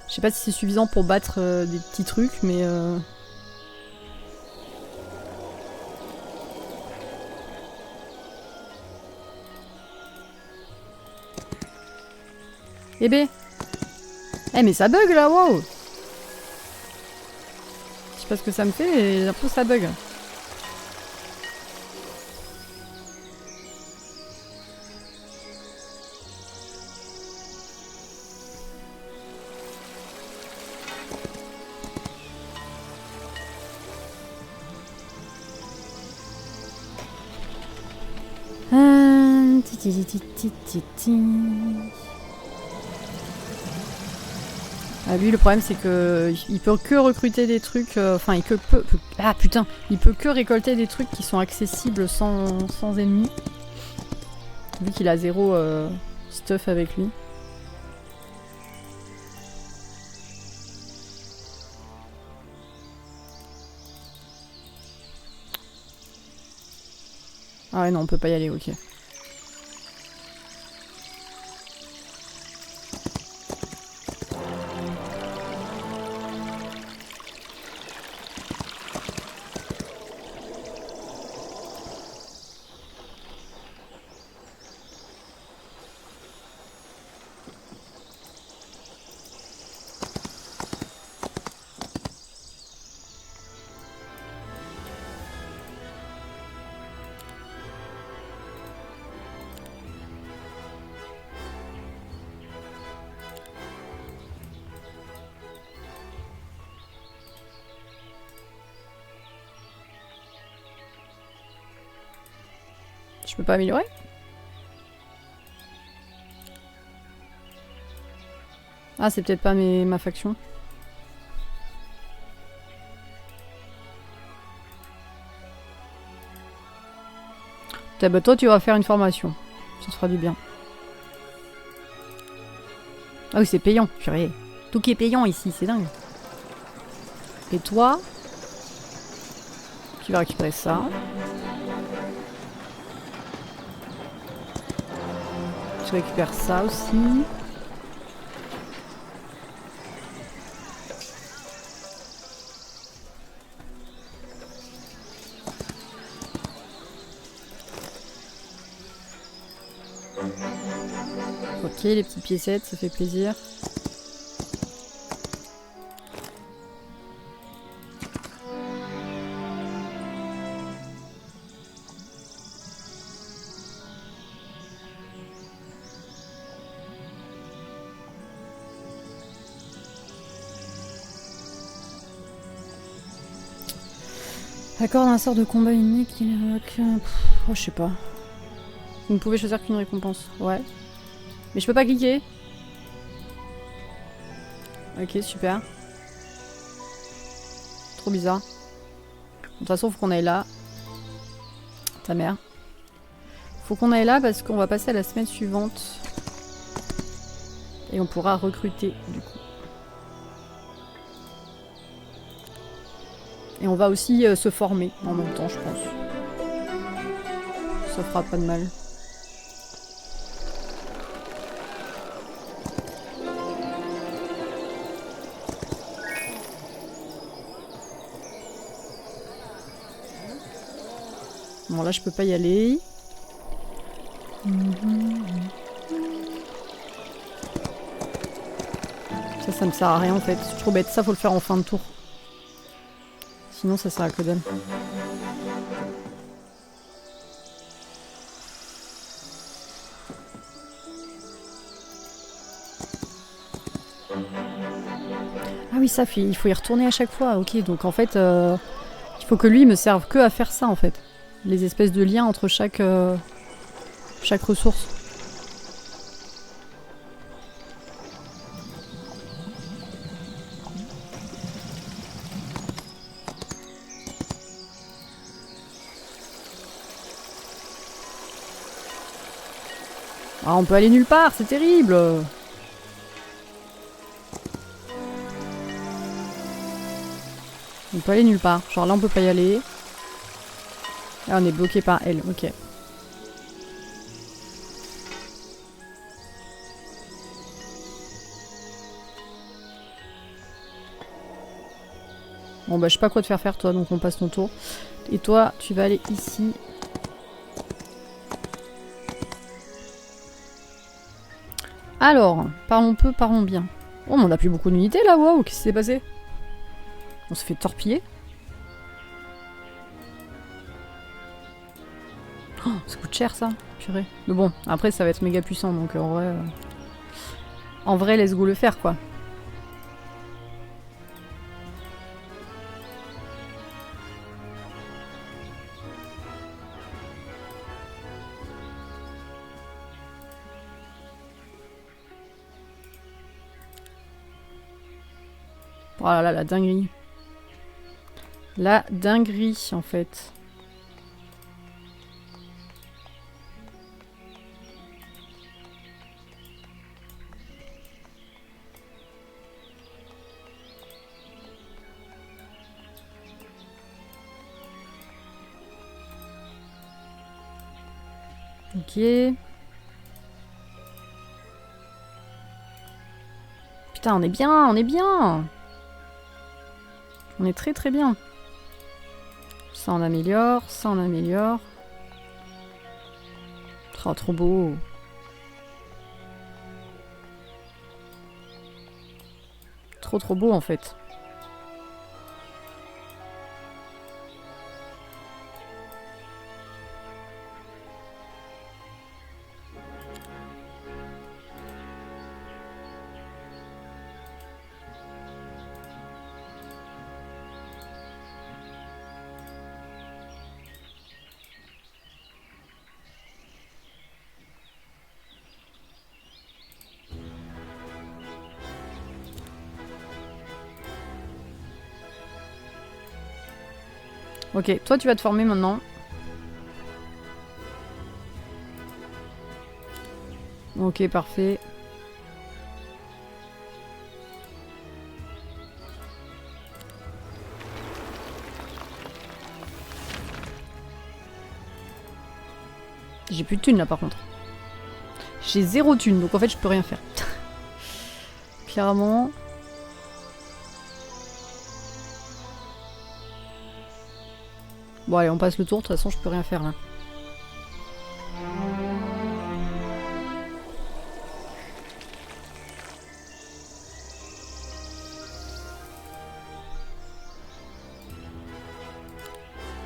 sais pas si c'est suffisant pour battre des petits trucs, mais... Eh ben. Eh mais ça bug là, wow. Je sais pas ce que ça me fait, mais j'ai l'impression que ça bug. Ah, lui, le problème, c'est que il peut que recruter des trucs. Enfin, ah putain, il peut que récolter des trucs qui sont accessibles sans ennemis. Vu qu'il a zéro stuff avec lui. Ah ouais, non, on peut pas y aller, ok. Je peux pas améliorer? Ah, c'est peut-être pas ma faction. Bah, toi, tu vas faire une formation. Ça te fera du bien. Ah oui, c'est payant, purée. Tout qui est payant ici, c'est dingue. Et toi, tu vas récupérer ça. Je récupère ça aussi. Ok, les petites piécettes, ça fait plaisir. Accorde un sort de combat unique qui évoque... Oh, je sais pas. Vous ne pouvez choisir qu'une récompense. Ouais. Mais je peux pas cliquer. Ok, super. Trop bizarre. De toute façon, faut qu'on aille là. Ta mère. Faut qu'on aille là parce qu'on va passer à la semaine suivante. Et on pourra recruter, du coup. Et on va aussi se former en même temps, je pense. Ça fera pas de mal. Bon, là, je peux pas y aller. Ça me sert à rien en fait. C'est trop bête. Ça, faut le faire en fin de tour. Sinon, ça sert à que dalle. Ah oui, ça, il faut y retourner à chaque fois. Ok, donc en fait, il faut que lui me serve que à faire ça en fait. Les espèces de liens entre chaque ressource. Ah, on peut aller nulle part, c'est terrible. On peut aller nulle part. Genre là, on peut pas y aller. Là, on est bloqué par elle. Ok. Bon bah je sais pas quoi te faire toi, donc on passe ton tour. Et toi, tu vas aller ici. Alors, parlons peu, parlons bien. Oh, mais on a plus beaucoup d'unités là, waouh, qu'est-ce qui s'est passé? On se fait torpiller. Oh, ça coûte cher ça, purée. Mais bon, après ça va être méga puissant, donc en vrai, let's go le faire quoi. Oh là là, la dinguerie. La dinguerie, en fait. Ok. Putain, on est bien, on est bien. On est très très bien. Ça on améliore, ça on améliore. Oh, trop beau. Trop trop beau en fait. Ok, toi tu vas te former maintenant. Ok, parfait. J'ai plus de thunes là par contre. J'ai 0 thunes, donc en fait je peux rien faire. Clairement. Bon allez, on passe le tour, de toute façon je peux rien faire là.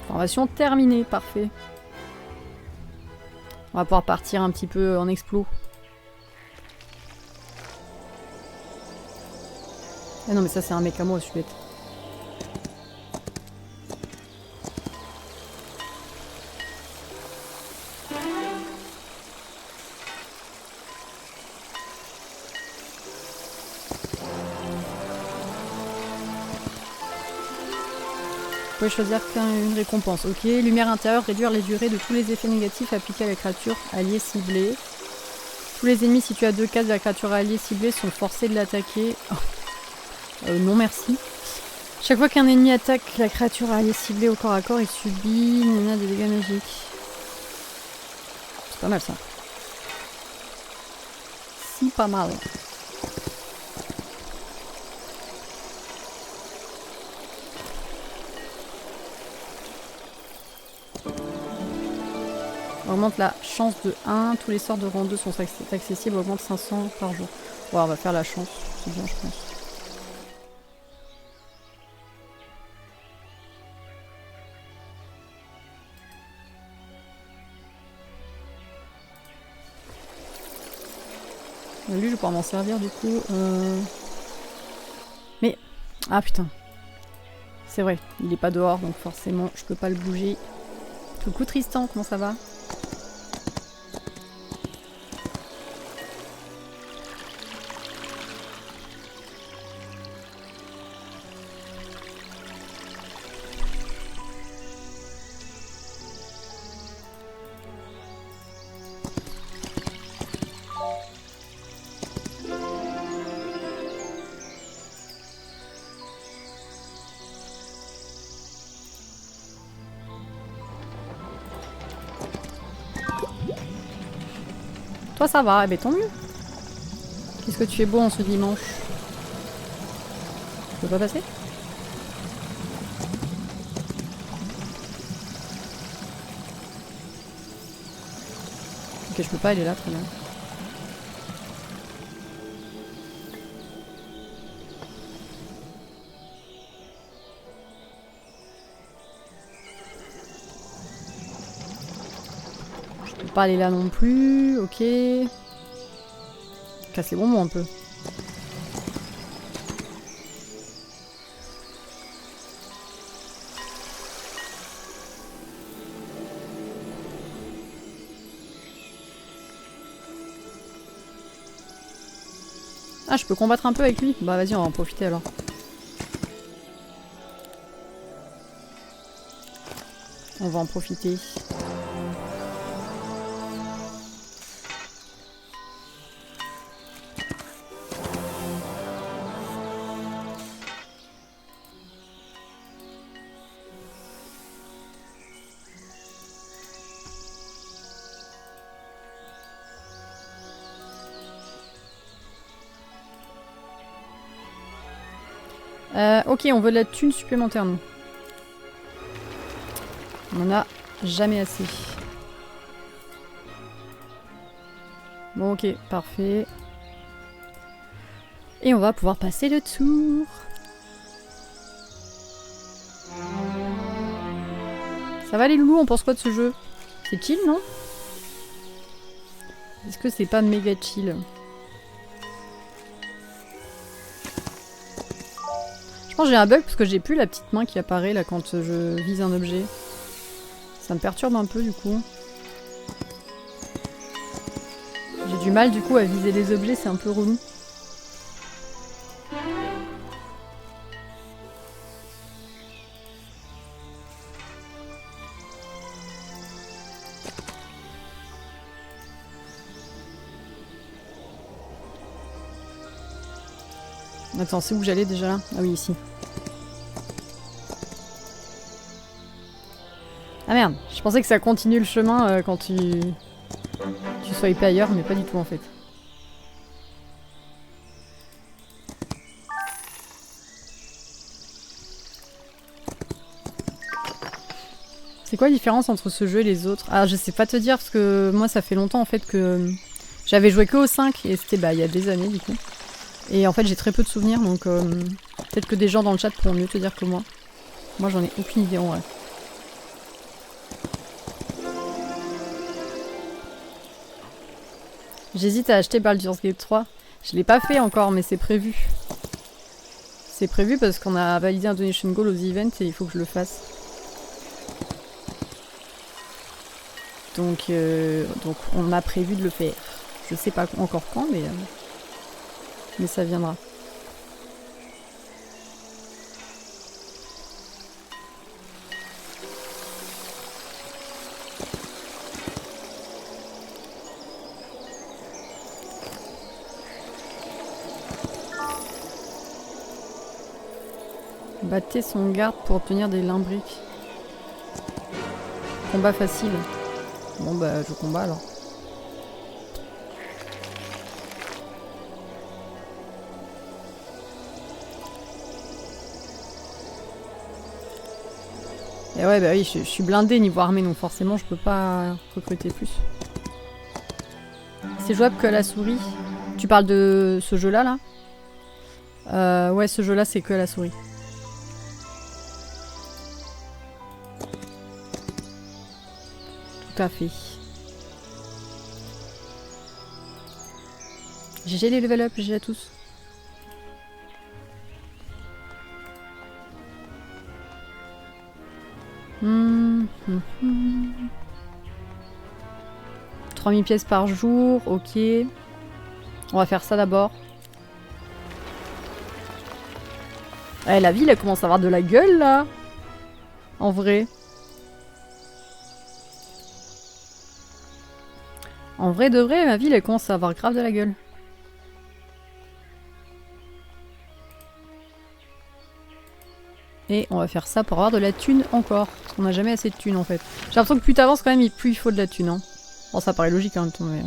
Formation terminée, parfait. On va pouvoir partir un petit peu en explo. Ah non mais ça c'est un mec à moi, je suis bête. Vous pouvez choisir qu'une récompense. Ok, lumière intérieure, réduire les durées de tous les effets négatifs appliqués à la créature alliée ciblée. Tous les ennemis situés à 2 cases de la créature alliée ciblée sont forcés de l'attaquer. Oh. Non merci. Chaque fois qu'un ennemi attaque la créature alliée ciblée au corps à corps, il subit des dégâts magiques. C'est pas mal ça. Si pas mal. Augmente la chance de 1, tous les sorts de rang 2 sont accessibles, augmente 500 par jour. Ouais, on va faire la chance, c'est bien je pense. Lui, je vais pouvoir m'en servir du coup. Mais... Ah putain. C'est vrai, il est pas dehors, donc forcément, je peux pas le bouger. Coucou Tristan, comment ça va ? Toi ça va, eh ben tant mieux. Qu'est-ce que tu es beau en ce dimanche. Tu peux pas passer ? Ok, je peux pas aller là, très bien. Je peux pas aller là non plus, ok. Casse les bonbons un peu. Ah, je peux combattre un peu avec lui? Bah vas-y, on va en profiter alors. On va en profiter. Ok, on veut de la thune supplémentaire, nous. On en a jamais assez. Bon, ok, parfait. Et on va pouvoir passer le tour. Ça va les loulous, on pense quoi de ce jeu? C'est chill, non? Est-ce que c'est pas méga chill? Je pense que j'ai un bug parce que j'ai plus la petite main qui apparaît là quand je vise un objet. Ça me perturbe un peu du coup. J'ai du mal du coup à viser les objets, c'est un peu relou. Attends, c'est où j'allais déjà là? Ah oui, ici. Ah merde, je pensais que ça continue le chemin quand tu swipais ailleurs, mais pas du tout en fait. C'est quoi la différence entre ce jeu et les autres? Ah, je sais pas te dire parce que moi ça fait longtemps en fait que j'avais joué que au 5 et c'était il y a des années du coup. Et en fait j'ai très peu de souvenirs donc peut-être que des gens dans le chat pourront mieux te dire que moi. Moi j'en ai aucune idée en vrai. J'hésite à acheter Baldur's Gate 3. Je l'ai pas fait encore mais c'est prévu. C'est prévu parce qu'on a validé un donation goal aux events et il faut que je le fasse. Donc on a prévu de le faire. Je sais pas encore quand, mais ça viendra. Battez son garde pour obtenir des limbriques. Combat facile. Bon bah je combats alors. Et ouais bah oui je suis blindée niveau armée donc forcément je peux pas recruter plus. C'est jouable que à la souris. Tu parles de ce jeu là là? Ouais ce jeu là c'est que à la souris. Tout à fait. GG les level up, GG à tous. Mmh, mmh, mmh. 3000 pièces par jour, ok. On va faire ça d'abord. Eh, la ville elle commence à avoir de la gueule là. En vrai. En vrai de vrai, ma ville elle commence à avoir grave de la gueule. Et on va faire ça pour avoir de la thune encore. Parce qu'on n'a jamais assez de thune en fait. J'ai l'impression que plus t'avances quand même, plus il faut de la thune. Hein. Bon, ça paraît logique en même temps, mais...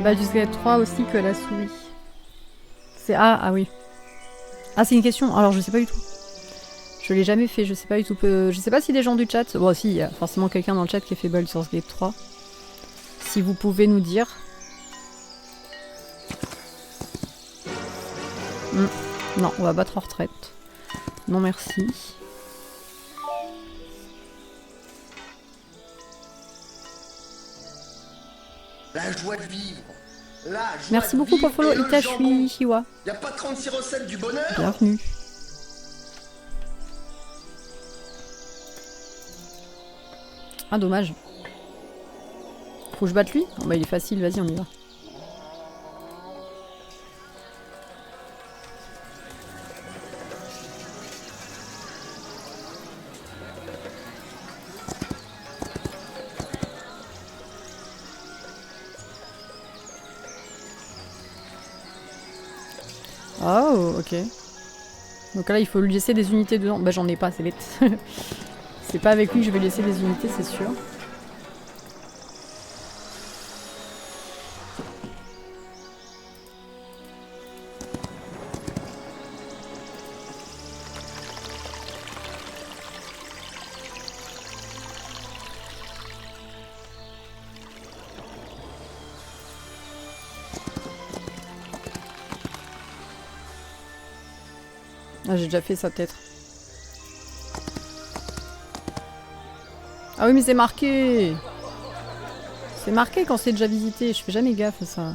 Baldur's Gate 3 aussi que la souris. C'est... Ah oui. Ah, c'est une question. Alors, je sais pas du tout. Je l'ai jamais fait, je sais pas du tout. Je sais pas si des gens du chat... Bon, si, il y a forcément quelqu'un dans le chat qui a fait Baldur's Gate 3. Si vous pouvez nous dire... Non, on va battre en retraite. Non, merci. La joie de vivre. La joie merci de beaucoup pour vivre follow et le Itashui jambon. Chiwa. Y a pas 36 recettes du bonheur. Bienvenue. Ah, dommage. Faut que je batte lui? Oh, bah, il est facile, vas-y, on y va. Oh, ok. Donc là, il faut lui laisser des unités dedans. Bah, j'en ai pas, c'est bête. C'est pas avec lui que je vais laisser des unités, c'est sûr. Ah, j'ai déjà fait ça peut-être. Ah oui, mais c'est marqué. C'est marqué quand c'est déjà visité. Je fais jamais gaffe à ça.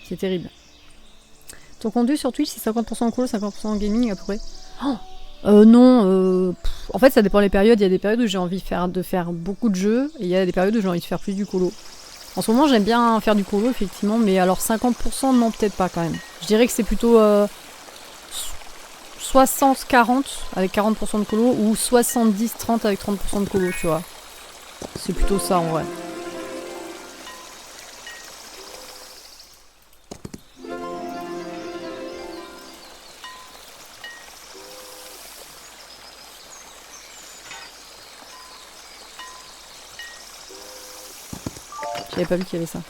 C'est terrible. Ton contenu sur Twitch, c'est 50% en call, 50% en gaming à peu près. Oh non, en fait ça dépend des périodes. Il y a des périodes où j'ai envie de faire beaucoup de jeux et il y a des périodes où j'ai envie de faire plus du colo. En ce moment j'aime bien faire du colo effectivement, mais alors 50% non peut-être pas quand même. Je dirais que c'est plutôt 60-40 avec 40% de colo ou 70-30 avec 30% de colo, tu vois. C'est plutôt ça en vrai. J'avais pas vu qu'il y avait ça.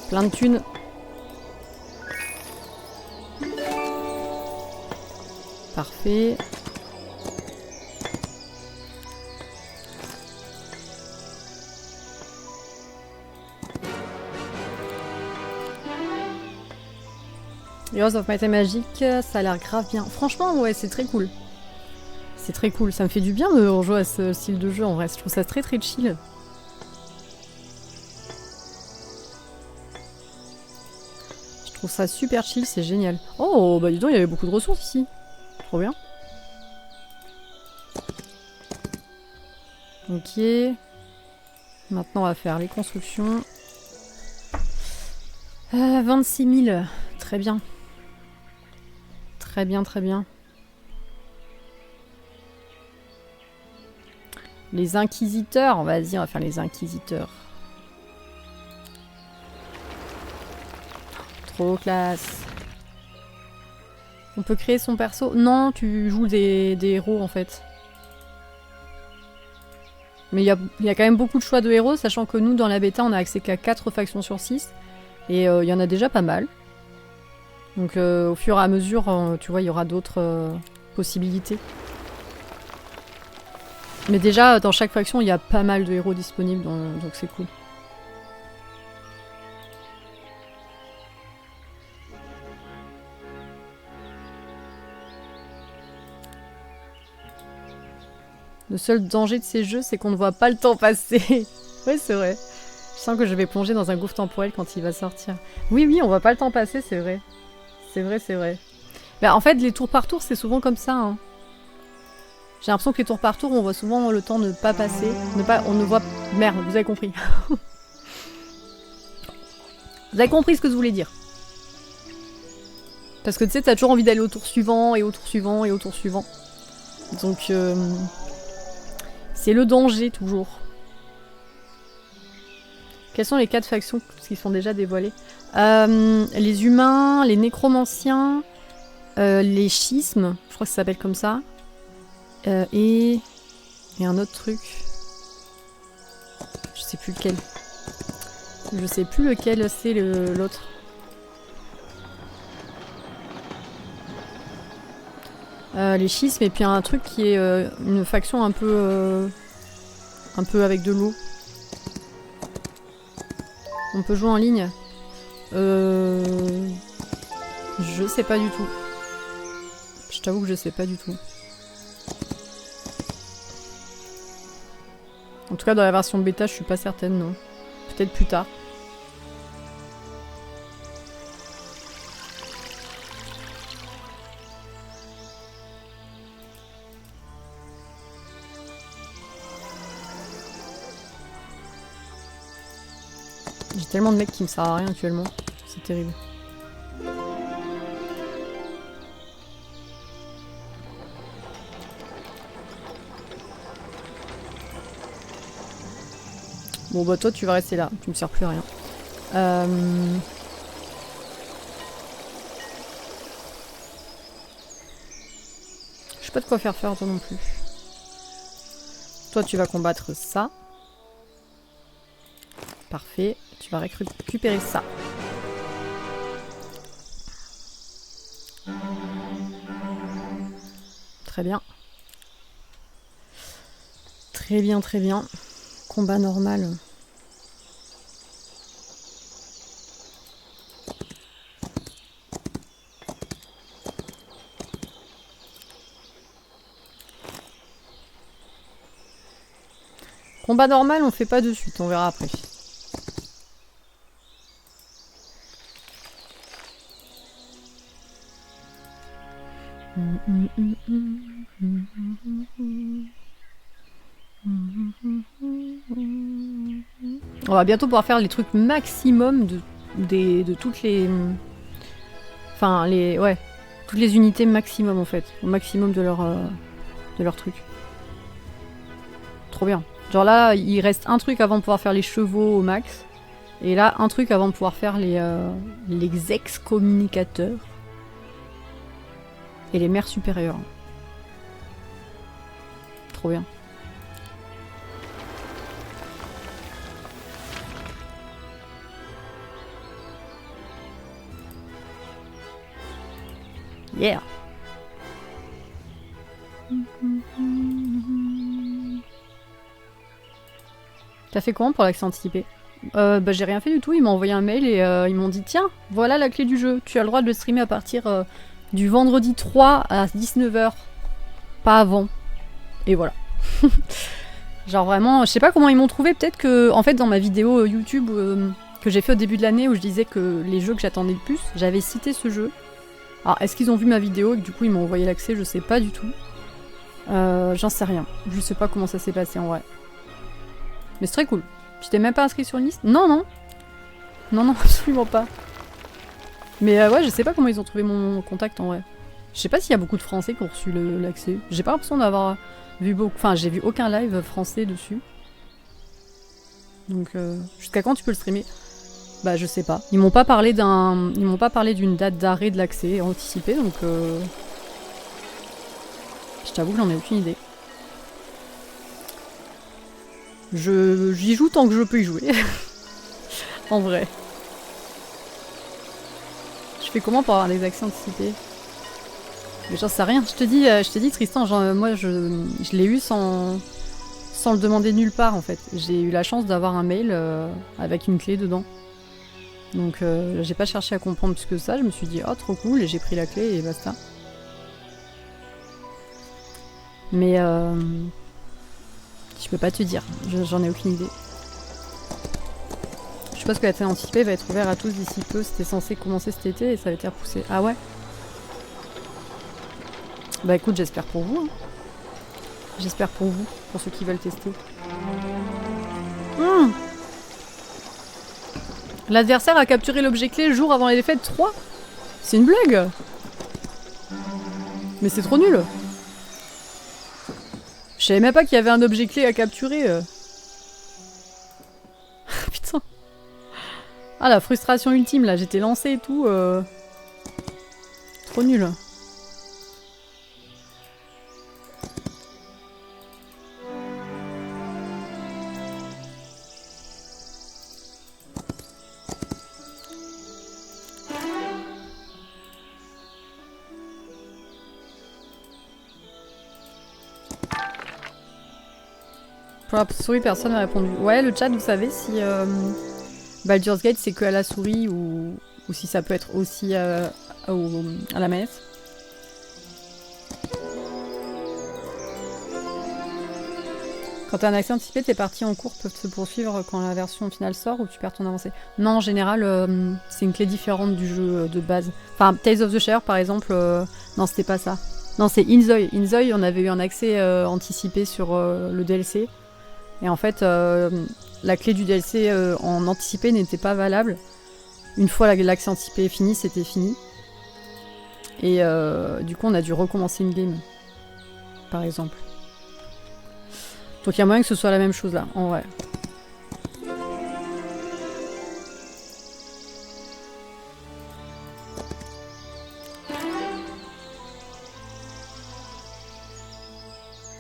Plein de thunes. Parfait. Heroes of Might and Magic, ça a l'air grave bien. Franchement, ouais, c'est très cool. C'est très cool. Ça me fait du bien de rejouer à ce style de jeu en vrai. Je trouve ça très très chill. Je trouve ça super chill, c'est génial. Oh, bah dis donc, il y avait beaucoup de ressources ici. Trop bien. Ok. Maintenant, on va faire les constructions. 26 000. Très bien. Très bien, très bien. Les inquisiteurs. Vas-y, on va faire les inquisiteurs. Trop classe. On peut créer son perso. Non, tu joues des héros en fait. Mais il y a quand même beaucoup de choix de héros, sachant que nous, dans la bêta, on a accès qu'à 4 factions sur 6. Et il y en a déjà pas mal. Donc au fur et à mesure, tu vois, il y aura d'autres possibilités. Mais déjà, dans chaque faction, il y a pas mal de héros disponibles, donc c'est cool. Le seul danger de ces jeux, c'est qu'on ne voit pas le temps passer. Oui, c'est vrai. Je sens que je vais plonger dans un gouffre temporel quand il va sortir. Oui, oui, on voit pas le temps passer, c'est vrai. C'est vrai, c'est vrai. Bah, en fait, les tours par tour, c'est souvent comme ça. Hein. J'ai l'impression que les tours par tour, on voit souvent le temps ne pas passer. On ne voit... Merde, vous avez compris. Vous avez compris ce que je voulais dire. Parce que tu sais, t'as toujours envie d'aller au tour suivant, et au tour suivant, et au tour suivant. Donc... c'est le danger, toujours. Quelles sont les 4 factions qui sont déjà dévoilées? Les humains, les nécromanciens, les schismes, je crois que ça s'appelle comme ça. Et un autre truc. Je sais plus lequel. Je sais plus lequel c'est l'autre. Les schismes et puis un truc qui est une faction un peu avec de l'eau. On peut jouer en ligne. Je sais pas du tout. Je t'avoue que je sais pas du tout. En tout cas, dans la version bêta, je suis pas certaine, non. Peut-être plus tard. J'ai tellement de mecs qui me servent à rien actuellement. C'est terrible. Bon bah toi tu vas rester là, tu me sers plus à rien. Je sais pas de quoi faire toi non plus. Toi tu vas combattre ça. Parfait, tu vas récupérer ça. Très bien. Très bien, très bien. Combat normal. Combat normal, on fait pas de suite, on verra après. On va bientôt pouvoir faire les trucs maximum de toutes les... Enfin, ouais. Toutes les unités maximum, en fait. Au maximum de leur truc. Trop bien. Genre là, il reste un truc avant de pouvoir faire les chevaux au max. Et là, un truc avant de pouvoir faire les ex-communicateurs. Et les mères supérieures. Trop bien. Yeah. T'as fait comment pour l'accès anticipé? Bah j'ai rien fait du tout, ils m'ont envoyé un mail et ils m'ont dit tiens, voilà la clé du jeu, tu as le droit de le streamer à partir du vendredi 3 à 19h. Pas avant. Et voilà. Genre vraiment, je sais pas comment ils m'ont trouvé, peut-être que, en fait dans ma vidéo YouTube que j'ai fait au début de l'année où je disais que les jeux que j'attendais le plus, j'avais cité ce jeu. Alors est-ce qu'ils ont vu ma vidéo et que du coup ils m'ont envoyé l'accès, je sais pas du tout. J'en sais rien, je sais pas comment ça s'est passé en vrai. Mais c'est très cool. Tu t'es même pas inscrit sur une liste? Non, non. Non, non, absolument pas. Mais ouais, je sais pas comment ils ont trouvé mon contact en vrai. Je sais pas s'il y a beaucoup de Français qui ont reçu l'accès. J'ai pas l'impression d'avoir vu beaucoup... Enfin, j'ai vu aucun live français dessus. Donc, jusqu'à quand tu peux le streamer? Bah, je sais pas. Ils m'ont pas parlé d'une date d'arrêt de l'accès anticipé, donc... Je t'avoue que j'en ai aucune idée. J'y joue tant que je peux y jouer. En vrai. Je fais comment pour avoir des accès anticipés? Mais j'en sais rien. Je te dis Tristan, genre, moi je l'ai eu sans le demander nulle part en fait. J'ai eu la chance d'avoir un mail avec une clé dedans. Donc j'ai pas cherché à comprendre plus que ça. Je me suis dit oh trop cool et j'ai pris la clé et basta. Mais je peux pas te dire. J'en ai aucune idée. Je suppose que l'accès anticipé va être ouvert à tous d'ici peu. C'était censé commencer cet été et ça va être repoussé. Ah ouais? Bah écoute, j'espère pour vous. Hein. J'espère pour vous, pour ceux qui veulent tester. L'adversaire a capturé l'objet clé le jour avant les défaites 3. C'est une blague. Mais c'est trop nul. Je savais même pas qu'il y avait un objet clé à capturer. Putain. Ah la frustration ultime là, j'étais lancé et tout. Trop nul. Pour la souris, personne n'a répondu. Ouais, le chat, vous savez si Baldur's Gate c'est que à la souris ou si ça peut être aussi à la manette. Quand t'as un accès anticipé, tes parties en cours peuvent se poursuivre quand la version finale sort ou tu perds ton avancée. Non, en général, c'est une clé différente du jeu de base. Enfin, Tales of the Shire par exemple, non, c'était pas ça. Non, c'est Inzoi. Inzoi, on avait eu un accès anticipé sur le DLC. Et en fait, la clé du DLC en anticipé n'était pas valable. Une fois l'accès anticipé fini, c'était fini. Et du coup, on a dû recommencer une game. Par exemple. Donc il y a moyen que ce soit la même chose là, en vrai.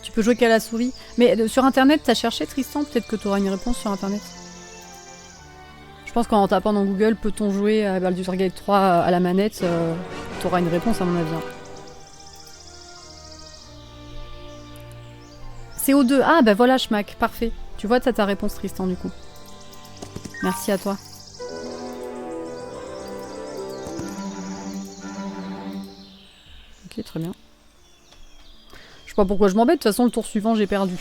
Tu peux jouer qu'à la souris. Mais sur internet, t'as cherché Tristan? Peut-être que t'auras une réponse sur internet. Je pense qu'en tapant dans Google, peut-on jouer à Baldur's Gate 3 à la manette, t'auras une réponse à mon avis. CO2, ah bah voilà Schmack, parfait. Tu vois, t'as ta réponse Tristan du coup. Merci à toi. Ok, très bien. Je sais pas pourquoi je m'embête, de toute façon le tour suivant j'ai perdu.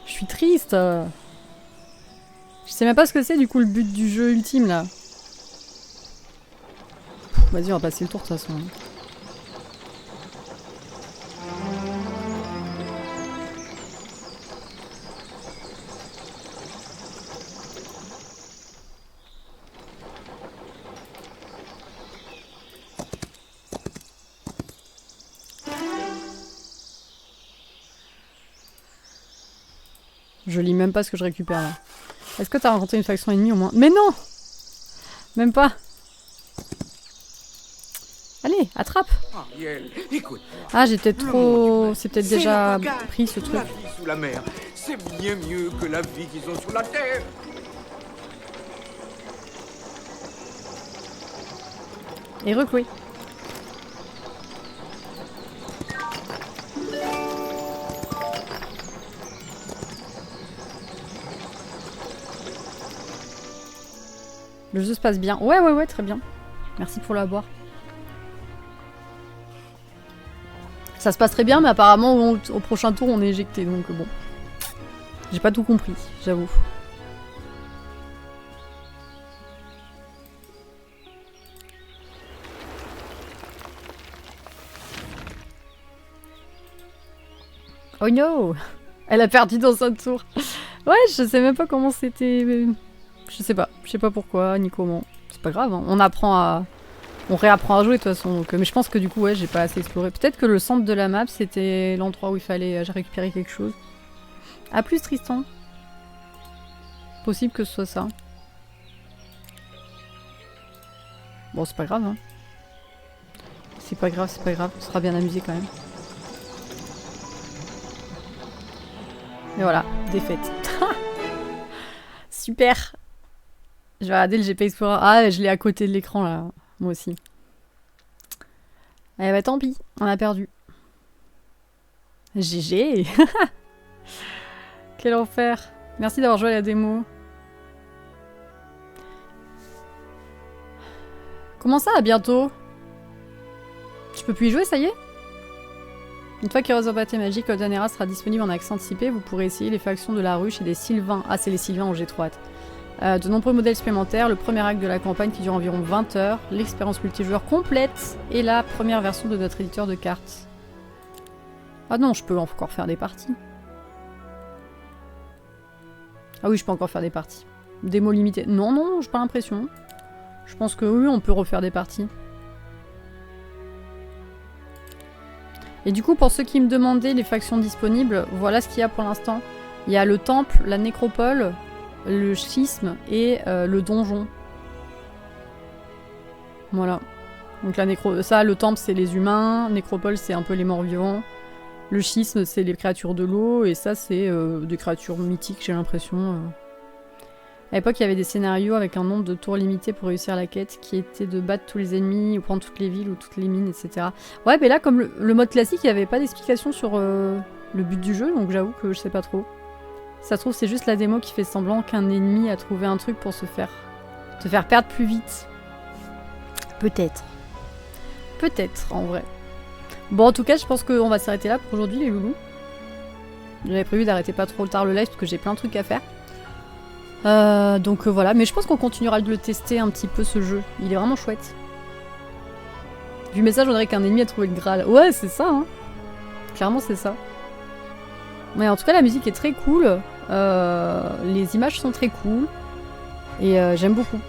Je suis triste. Je sais même pas ce que c'est du coup le but du jeu ultime là. Vas-y, on va passer le tour de toute façon. Je lis même pas ce que je récupère là. Est-ce que t'as rencontré une faction ennemie au moins? Mais non! Même pas. Allez, attrape! Ariel, écoute. Ah, j'ai peut-être trop... C'est peut-être déjà pris ce truc. La vie sous la mer, c'est bien mieux que la vie qu'ils ont sur la terre. Et recloué. Le jeu se passe bien. Ouais, très bien. Merci pour la boire. Ça se passe très bien, mais apparemment au prochain tour on est éjecté, donc bon. J'ai pas tout compris, j'avoue. Oh no! Elle a perdu dans un tour. Ouais, je sais même pas comment c'était... Je sais pas pourquoi, ni comment. C'est pas grave, hein. On apprend à... On réapprend à jouer de toute façon, donc... mais je pense que du coup, ouais, j'ai pas assez exploré. Peut-être que le centre de la map, c'était l'endroit où il fallait récupérer quelque chose. A plus, Tristan. Possible que ce soit ça. Bon, c'est pas grave, hein. C'est pas grave, on sera bien amusé quand même. Et voilà, défaite. Super. Je vais regarder le GP Explorer. Ah, je l'ai à côté de l'écran là, moi aussi. Eh bah tant pis, on a perdu. GG. Quel enfer. Merci d'avoir joué à la démo. Comment ça, à bientôt? Je peux plus y jouer, ça y est? Une fois qu'Heroes of Battle Magic, Eldanera sera disponible en accès anticipé, vous pourrez essayer les factions de la ruche et des Sylvains. Ah, c'est les Sylvains où j'ai trop hâte. De nombreux modèles supplémentaires, le premier acte de la campagne qui dure environ 20 heures, l'expérience multijoueur complète et la première version de notre éditeur de cartes. Ah non, je peux encore faire des parties. Ah oui, je peux encore faire des parties. Démo limitée. Non, j'ai pas l'impression. Je pense que oui, on peut refaire des parties. Et du coup, pour ceux qui me demandaient les factions disponibles, voilà ce qu'il y a pour l'instant. Il y a le temple, la nécropole, le schisme et le donjon. Voilà. Donc le temple c'est les humains, nécropole c'est un peu les morts vivants, le schisme c'est les créatures de l'eau et ça c'est des créatures mythiques j'ai l'impression. À l'époque il y avait des scénarios avec un nombre de tours limité pour réussir la quête qui était de battre tous les ennemis ou prendre toutes les villes ou toutes les mines etc. Ouais mais là comme le mode classique il n'y avait pas d'explication sur le but du jeu donc j'avoue que je sais pas trop. Ça se trouve c'est juste la démo qui fait semblant qu'un ennemi a trouvé un truc pour te faire perdre plus vite. Peut-être. Peut-être en vrai. Bon en tout cas je pense qu'on va s'arrêter là pour aujourd'hui les loulous. J'avais prévu d'arrêter pas trop tard le live parce que j'ai plein de trucs à faire. Donc voilà, mais je pense qu'on continuera de le tester un petit peu ce jeu. Il est vraiment chouette. Du message on dirait qu'un ennemi a trouvé le Graal. Ouais c'est ça hein. Clairement c'est ça. Mais en tout cas la musique est très cool, les images sont très cool et j'aime beaucoup.